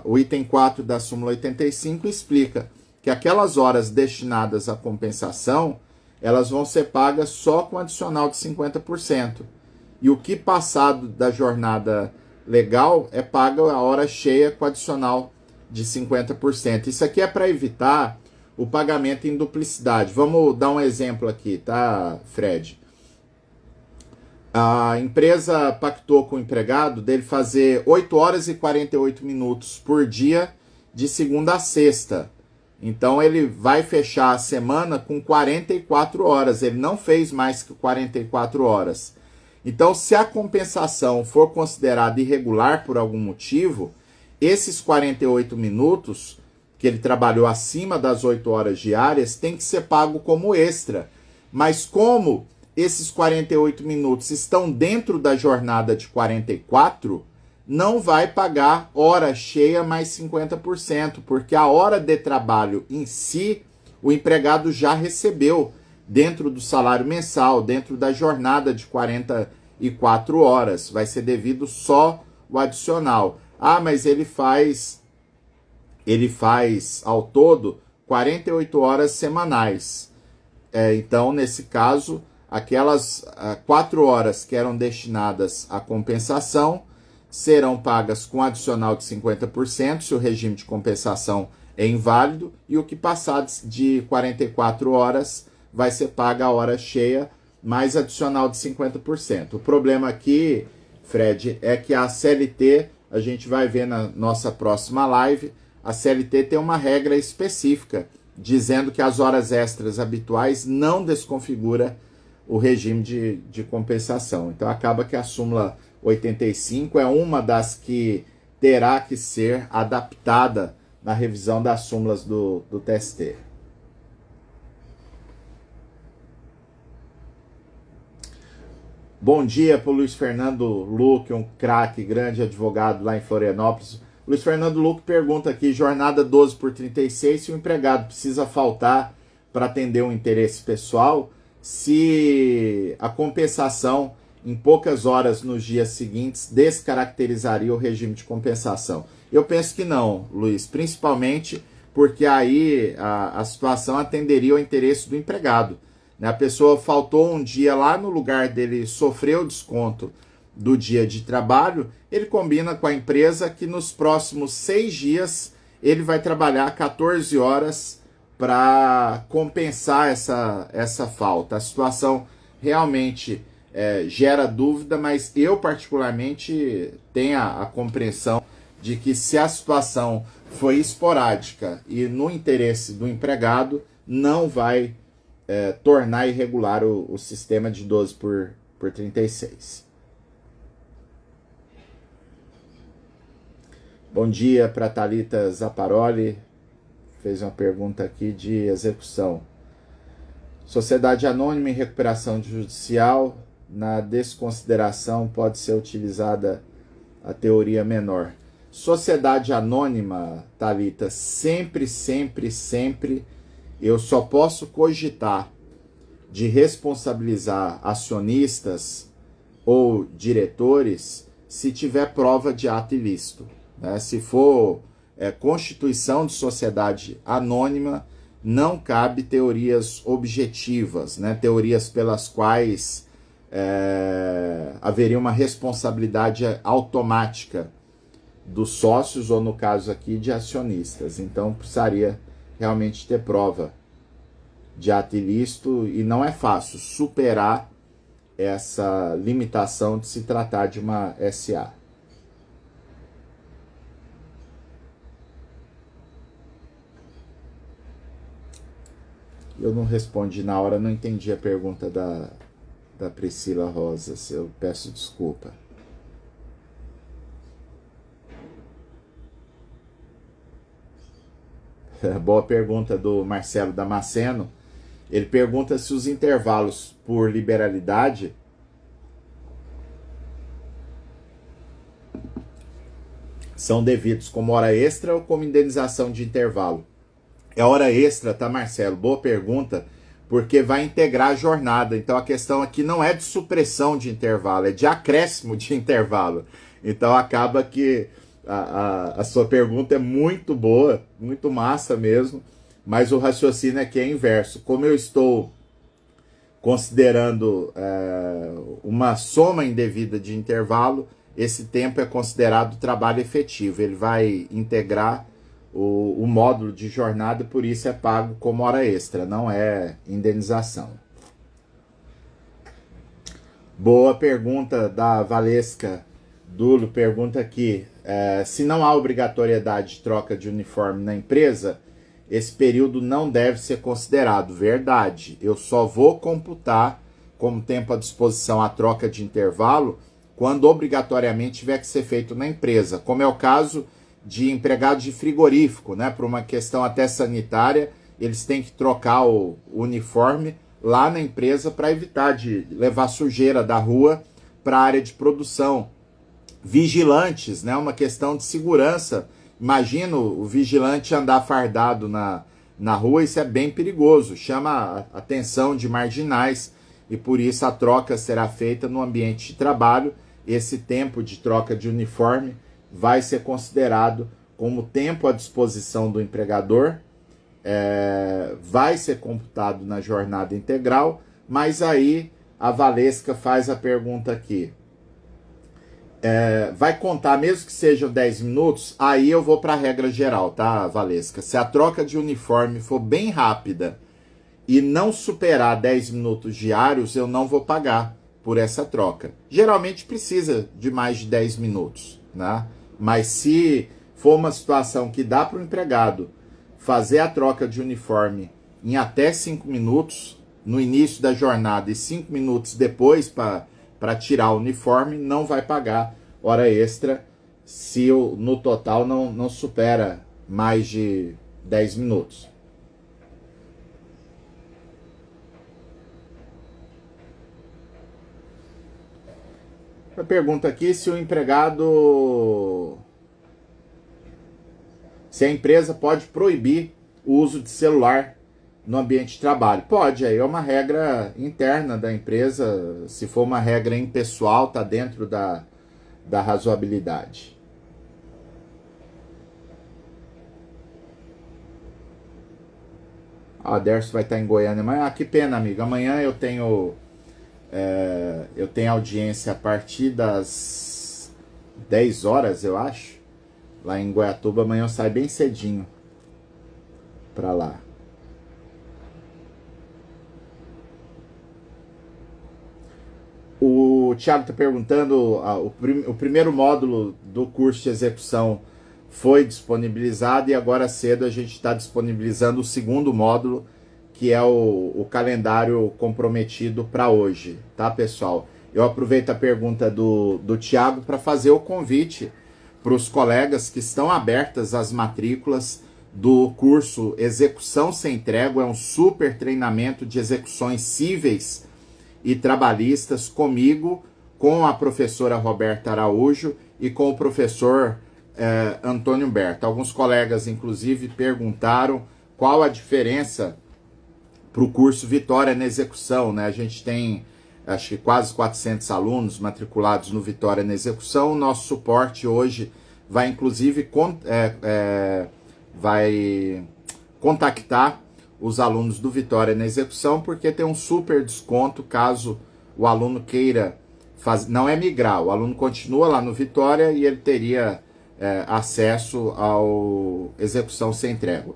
Speaker 1: O item 4 da súmula 85 explica que aquelas horas destinadas à compensação, elas vão ser pagas só com adicional de 50%. E o que passado da jornada legal é paga a hora cheia com adicional de 50%. Isso aqui é para evitar o pagamento em duplicidade. Vamos dar um exemplo aqui, tá, Fred? A empresa pactou com o empregado dele fazer 8 horas e 48 minutos por dia de segunda a sexta. Então ele vai fechar a semana com 44 horas. Ele não fez mais que 44 horas. Então, se a compensação for considerada irregular por algum motivo, esses 48 minutos que ele trabalhou acima das 8 horas diárias tem que ser pago como extra. Mas como esses 48 minutos estão dentro da jornada de 44, não vai pagar hora cheia mais 50%, porque a hora de trabalho em si, o empregado já recebeu dentro do salário mensal, dentro da jornada de 44 horas. Vai ser devido só o adicional. Ah, mas ele faz ao todo 48 horas semanais. Então, nesse caso, aquelas 4 horas que eram destinadas à compensação serão pagas com adicional de 50%, se o regime de compensação é inválido, e o que passar de 44 horas vai ser paga a hora cheia, mais adicional de 50%. O problema aqui, Fred, é que a CLT, a gente vai ver na nossa próxima live, a CLT tem uma regra específica, dizendo que as horas extras habituais não desconfigura o regime de compensação. Então acaba que a súmula 85 é uma das que terá que ser adaptada na revisão das súmulas do TST. Bom dia para o Luiz Fernando Luque, um craque, grande advogado lá em Florianópolis. Luiz Fernando Luque pergunta aqui, jornada 12 por 36, se o empregado precisa faltar para atender um interesse pessoal, se a compensação em poucas horas nos dias seguintes descaracterizaria o regime de compensação. Eu penso que não, Luiz, principalmente porque aí a situação atenderia ao interesse do empregado. A pessoa faltou um dia lá, no lugar dele sofrer o desconto do dia de trabalho, ele combina com a empresa que nos próximos 6 dias ele vai trabalhar 14 horas para compensar essa falta. A situação realmente gera dúvida, mas eu particularmente tenho a compreensão de que se a situação foi esporádica e no interesse do empregado, não vai tornar irregular o sistema de 12 por 36. Bom dia para Thalita Zaparoli, fez uma pergunta aqui de execução. Sociedade anônima em recuperação judicial, na desconsideração pode ser utilizada a teoria menor. Sociedade anônima, Thalita, sempre eu só posso cogitar de responsabilizar acionistas ou diretores se tiver prova de ato ilícito, né? Se for constituição de sociedade anônima, não cabe teorias objetivas, né? Teorias pelas quais haveria uma responsabilidade automática dos sócios, ou no caso aqui, de acionistas. Então precisaria realmente ter prova de ato ilícito, e não é fácil superar essa limitação de se tratar de uma SA. Eu não respondi na hora, não entendi a pergunta da Priscila Rosas, eu peço desculpa. Boa pergunta do Marcelo Damasceno. Ele pergunta se os intervalos por liberalidade são devidos como hora extra ou como indenização de intervalo. É hora extra, tá, Marcelo? Boa pergunta, porque vai integrar a jornada. Então a questão aqui não é de supressão de intervalo, é de acréscimo de intervalo. Então acaba que a sua pergunta é muito boa, muito massa mesmo, mas o raciocínio aqui é inverso. Como eu estou considerando uma soma indevida de intervalo, esse tempo é considerado trabalho efetivo. Ele vai integrar o módulo de jornada, por isso é pago como hora extra, não é indenização. Boa pergunta da Valesca Dulo, pergunta aqui, se não há obrigatoriedade de troca de uniforme na empresa, esse período não deve ser considerado. Verdade, eu só vou computar como tempo à disposição a troca de intervalo quando obrigatoriamente tiver que ser feito na empresa, como é o caso de empregados de frigorífico, né? Por uma questão até sanitária, eles têm que trocar o uniforme lá na empresa para evitar de levar sujeira da rua para a área de produção. Vigilantes, né? Uma questão de segurança. Imagina o vigilante andar fardado na rua, isso é bem perigoso, chama a atenção de marginais, e por isso a troca será feita no ambiente de trabalho. Esse tempo de troca de uniforme vai ser considerado como tempo à disposição do empregador, vai ser computado na jornada integral, mas aí a Valesca faz a pergunta aqui. Vai contar, mesmo que sejam 10 minutos, aí eu vou para a regra geral, tá, Valesca? Se a troca de uniforme for bem rápida e não superar 10 minutos diários, eu não vou pagar por essa troca. Geralmente precisa de mais de 10 minutos, né? Mas se for uma situação que dá para o empregado fazer a troca de uniforme em até 5 minutos, no início da jornada, e 5 minutos depois para tirar o uniforme, não vai pagar hora extra se no total não supera mais de 10 minutos. A pergunta aqui se o empregado, se a empresa pode proibir o uso de celular no ambiente de trabalho. Pode, aí é uma regra interna da empresa. Se for uma regra impessoal, está dentro da razoabilidade. A Derso vai estar em Goiânia amanhã. Que pena, amigo. Amanhã eu tenho audiência a partir das 10 horas, eu acho, lá em Goiatuba. Amanhã eu saio bem cedinho para lá. O Thiago está perguntando, o primeiro módulo do curso de execução foi disponibilizado e agora cedo a gente está disponibilizando o segundo módulo, que é o calendário comprometido para hoje, tá, pessoal? Eu aproveito a pergunta do Thiago para fazer o convite para os colegas que estão abertas as matrículas do curso Execução Sem Trégua. É um super treinamento de execuções cíveis e trabalhistas comigo, com a professora Roberta Araújo e com o professor Antônio Berta. Alguns colegas, inclusive, perguntaram qual a diferença para o curso Vitória na Execução, né? A gente tem, acho que quase 400 alunos matriculados no Vitória na Execução. O nosso suporte hoje vai, inclusive, vai contactar os alunos do Vitória na Execução, porque tem um super desconto caso o aluno queira fazer. Não é migrar, o aluno continua lá no Vitória e ele teria acesso ao Execução Sem Trégua.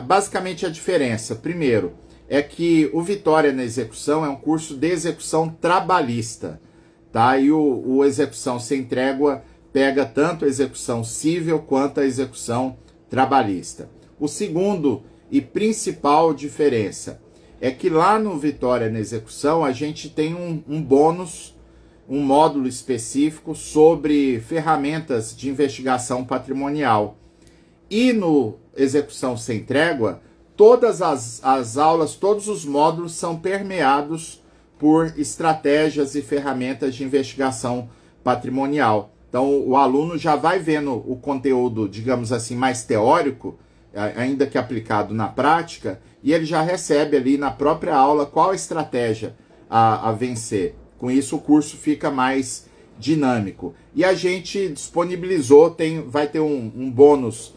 Speaker 1: Basicamente a diferença, primeiro, é que o Vitória na Execução é um curso de execução trabalhista, tá? E o Execução Sem Trégua pega tanto a execução civil quanto a execução trabalhista. O segundo e principal diferença é que lá no Vitória na Execução a gente tem um bônus, um módulo específico sobre ferramentas de investigação patrimonial. E no Execução Sem Trégua, todas as aulas, todos os módulos são permeados por estratégias e ferramentas de investigação patrimonial. Então o aluno já vai vendo o conteúdo, digamos assim, mais teórico, ainda que aplicado na prática, e ele já recebe ali na própria aula qual a estratégia a vencer. Com isso o curso fica mais dinâmico. E a gente disponibilizou, vai ter um bônus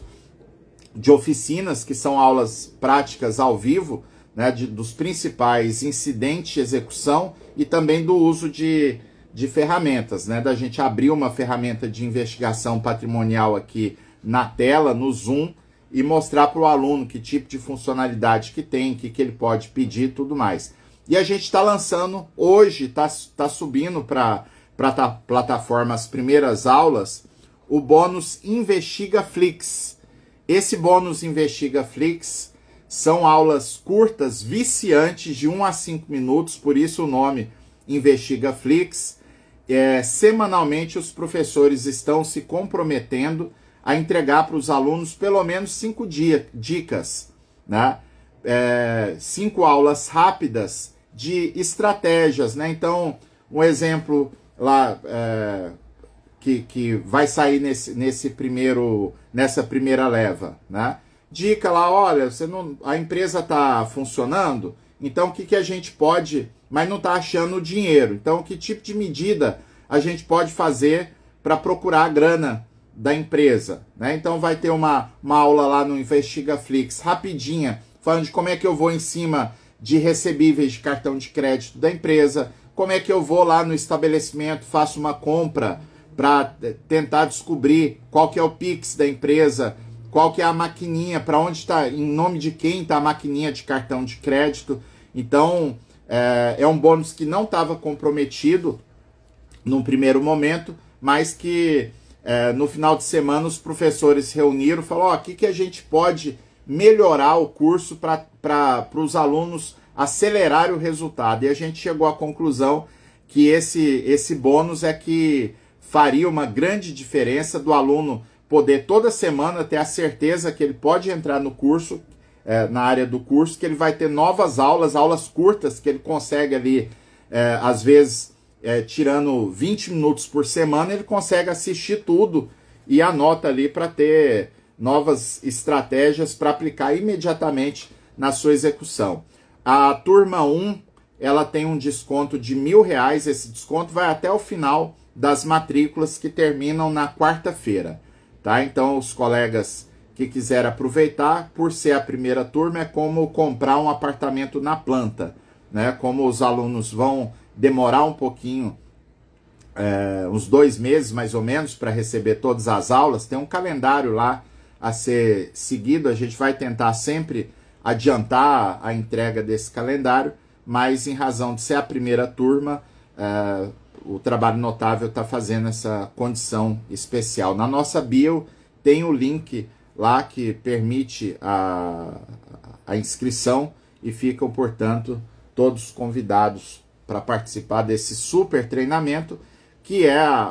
Speaker 1: de oficinas, que são aulas práticas ao vivo, né, dos principais incidentes de execução e também do uso de ferramentas, né, da gente abrir uma ferramenta de investigação patrimonial aqui na tela, no Zoom, e mostrar para o aluno que tipo de funcionalidade que tem, que ele pode pedir e tudo mais. E a gente está lançando, hoje está subindo para a plataforma as primeiras aulas, o bônus Investiga Flix. Esse bônus Investiga Flix são aulas curtas, viciantes, de 1 a 5 minutos, por isso o nome Investiga Flix. Semanalmente os professores estão se comprometendo a entregar para os alunos pelo menos 5 dicas, né? 5 aulas rápidas de estratégias, né? Então, um exemplo lá que vai sair nessa primeira leva, né? Dica lá, olha, a empresa está funcionando, então o que a gente pode, mas não está achando o dinheiro. Então, que tipo de medida a gente pode fazer para procurar a grana da empresa, né? Então vai ter uma aula lá no InvestigaFlix, rapidinha, falando de como é que eu vou em cima de recebíveis de cartão de crédito da empresa, como é que eu vou lá no estabelecimento, faço uma compra para tentar descobrir qual que é o Pix da empresa, qual que é a maquininha, para onde está, em nome de quem está a maquininha de cartão de crédito. Então, é um bônus que não estava comprometido num primeiro momento, mas que no final de semana os professores se reuniram e falaram, o que a gente pode melhorar o curso para os alunos acelerarem o resultado. E a gente chegou à conclusão que esse bônus é que faria uma grande diferença do aluno poder toda semana ter a certeza que ele pode entrar no curso, na área do curso, que ele vai ter novas aulas curtas, que ele consegue ali, às vezes, tirando 20 minutos por semana, ele consegue assistir tudo e anota ali para ter novas estratégias para aplicar imediatamente na sua execução. A turma 1, ela tem um desconto de R$1.000, esse desconto vai até o final das matrículas que terminam na quarta-feira, tá? Então os colegas que quiserem aproveitar, por ser a primeira turma, é como comprar um apartamento na planta, né? Como os alunos vão demorar um pouquinho, uns 2 meses mais ou menos, para receber todas as aulas, tem um calendário lá a ser seguido, a gente vai tentar sempre adiantar a entrega desse calendário, mas em razão de ser a primeira turma, o Trabalho Notável está fazendo essa condição especial. Na nossa bio tem o link lá que permite a inscrição e ficam, portanto, todos convidados para participar desse super treinamento, que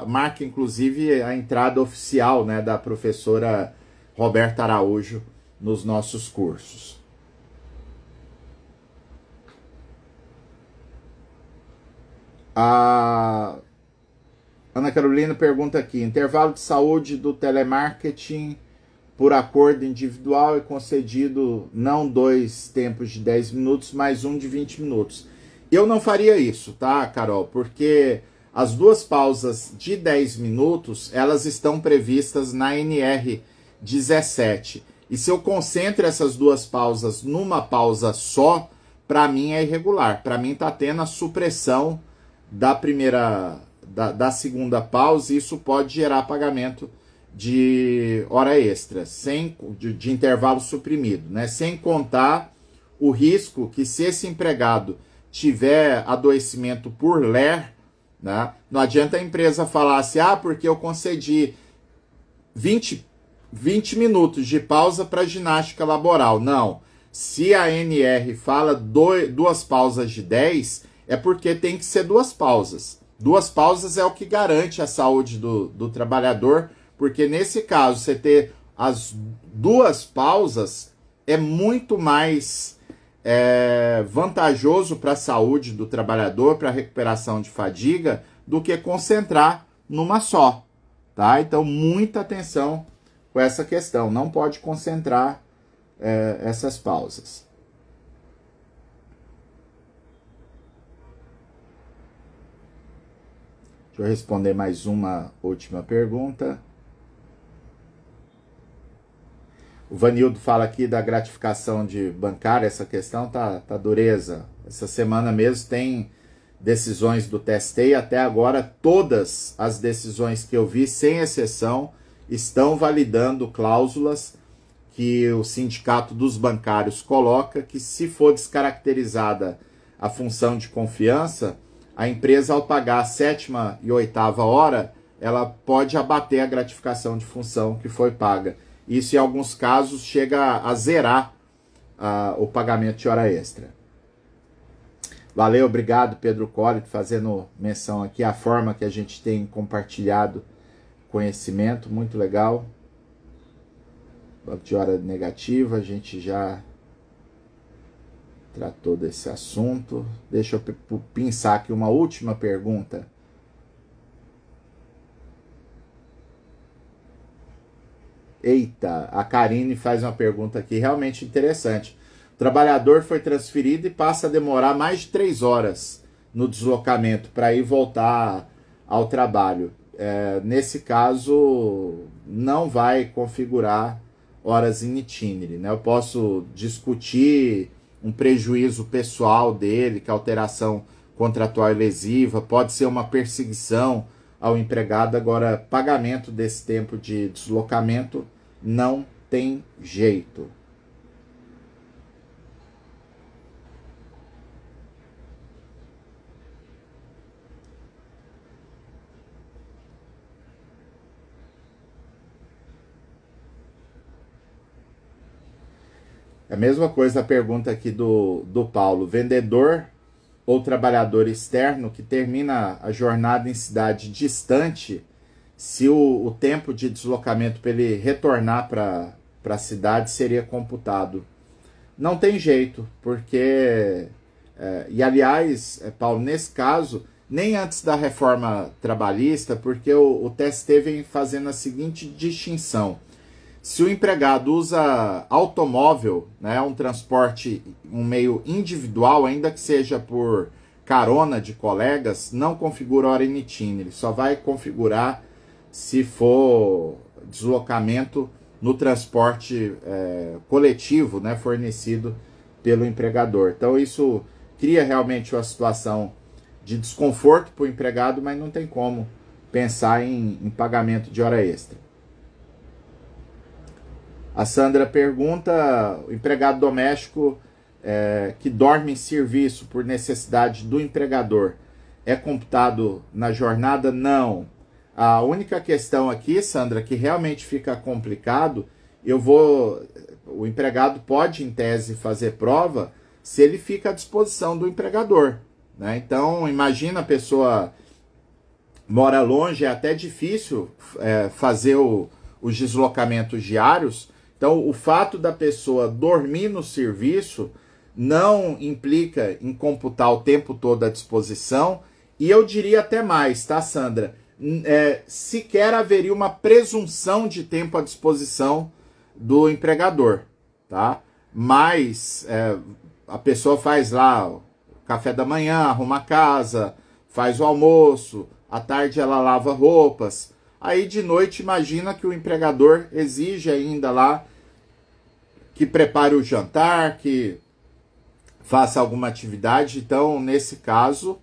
Speaker 1: marca inclusive a entrada oficial, né, da professora Roberta Araújo nos nossos cursos. A Ana Carolina pergunta aqui, intervalo de saúde do telemarketing por acordo individual é concedido não 2 tempos de 10 minutos, mas um de 20 minutos. Eu não faria isso, tá, Carol? Porque as 2 pausas de 10 minutos, elas estão previstas na NR 17. E se eu concentro essas 2 pausas numa pausa só, para mim é irregular. Para mim está tendo a supressão da segunda pausa, e isso pode gerar pagamento de hora extra, de intervalo suprimido, né? Sem contar o risco que, se esse empregado tiver adoecimento por LER, né, não adianta a empresa falar assim, porque eu concedi 20 minutos de pausa para ginástica laboral. Não. Se a NR fala 2 pausas de 10, é porque tem que ser 2 pausas. 2 pausas é o que garante a saúde do trabalhador, porque nesse caso, você ter as 2 pausas é muito mais vantajoso para a saúde do trabalhador, para a recuperação de fadiga, do que concentrar numa só, tá? Então, muita atenção com essa questão. Não pode concentrar essas pausas. Deixa eu responder mais uma última pergunta. O Vanildo fala aqui da gratificação de bancária, essa questão tá dureza. Essa semana mesmo tem decisões do TST, e até agora todas as decisões que eu vi, sem exceção, estão validando cláusulas que o sindicato dos bancários coloca, que se for descaracterizada a função de confiança, a empresa, ao pagar a 7ª e 8ª hora, ela pode abater a gratificação de função que foi paga. Isso, em alguns casos, chega a zerar o pagamento de hora extra. Valeu, obrigado, Pedro Colli, fazendo menção aqui a forma que a gente tem compartilhado conhecimento, muito legal. Banco de hora negativa, a gente já tratou desse assunto. Deixa eu pensar aqui uma última pergunta. Eita, a Karine faz uma pergunta aqui realmente interessante. O trabalhador foi transferido e passa a demorar mais de 3 horas no deslocamento para ir voltar ao trabalho. Nesse caso, não vai configurar horas in itinere, né? Eu posso discutir um prejuízo pessoal dele, que é alteração contratual e lesiva, pode ser uma perseguição ao empregado. Agora, pagamento desse tempo de deslocamento não tem jeito. A mesma coisa a pergunta aqui do Paulo. Vendedor ou trabalhador externo que termina a jornada em cidade distante, se o tempo de deslocamento para ele retornar para a cidade seria computado. Não tem jeito, porque... e aliás, Paulo, nesse caso, nem antes da reforma trabalhista, porque o TST vem fazendo a seguinte distinção. Se o empregado usa automóvel, né, um transporte, um meio individual, ainda que seja por carona de colegas, não configura hora in itinere. Só vai configurar se for deslocamento no transporte coletivo, né, fornecido pelo empregador. Então isso cria realmente uma situação de desconforto para o empregado, mas não tem como pensar em pagamento de hora extra. A Sandra pergunta, o empregado doméstico que dorme em serviço por necessidade do empregador é computado na jornada? Não. A única questão aqui, Sandra, que realmente fica complicado, o empregado pode, em tese, fazer prova se ele fica à disposição do empregador, né? Então, imagina, a pessoa mora longe, é até difícil fazer os deslocamentos diários. Então, o fato da pessoa dormir no serviço não implica em computar o tempo todo à disposição. E eu diria até mais, tá, Sandra? Sequer haveria uma presunção de tempo à disposição do empregador, tá? Mas a pessoa faz lá o café da manhã, arruma a casa, faz o almoço, à tarde ela lava roupas. Aí de noite imagina que o empregador exige ainda lá que prepare o jantar, que faça alguma atividade. Então, nesse caso,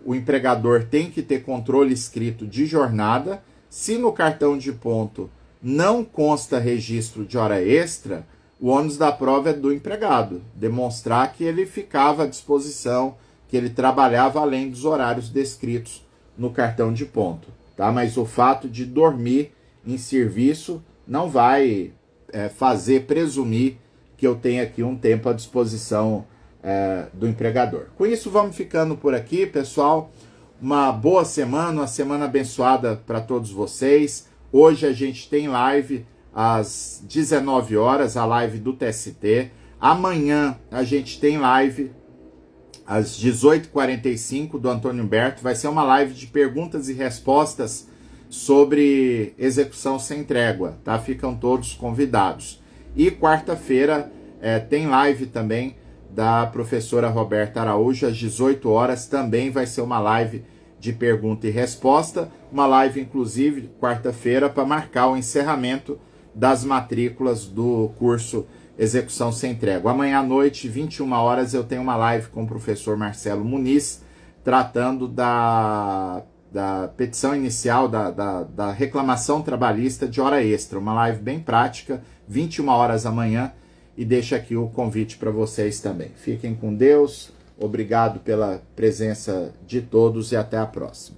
Speaker 1: o empregador tem que ter controle escrito de jornada. Se no cartão de ponto não consta registro de hora extra, o ônus da prova é do empregado, demonstrar que ele ficava à disposição, que ele trabalhava além dos horários descritos no cartão de ponto, tá? Mas o fato de dormir em serviço não vai fazer presumir que eu tenho aqui um tempo à disposição do empregador. Com isso, vamos ficando por aqui, pessoal. Uma boa semana, uma semana abençoada para todos vocês. Hoje a gente tem live às 19 horas, a live do TST. Amanhã a gente tem live às 18h45 do Antônio Humberto. Vai ser uma live de perguntas e respostas sobre execução sem trégua, tá? Ficam todos convidados. E quarta-feira tem live também da professora Roberta Araújo, às 18 horas, também vai ser uma live de pergunta e resposta, uma live, inclusive, quarta-feira, para marcar o encerramento das matrículas do curso Execução Sem Trégua. Amanhã à noite, 21 horas, eu tenho uma live com o professor Marcelo Muniz, tratando da petição inicial, da reclamação trabalhista de hora extra, uma live bem prática, 21 horas amanhã, e deixo aqui o convite para vocês também. Fiquem com Deus, obrigado pela presença de todos e até a próxima.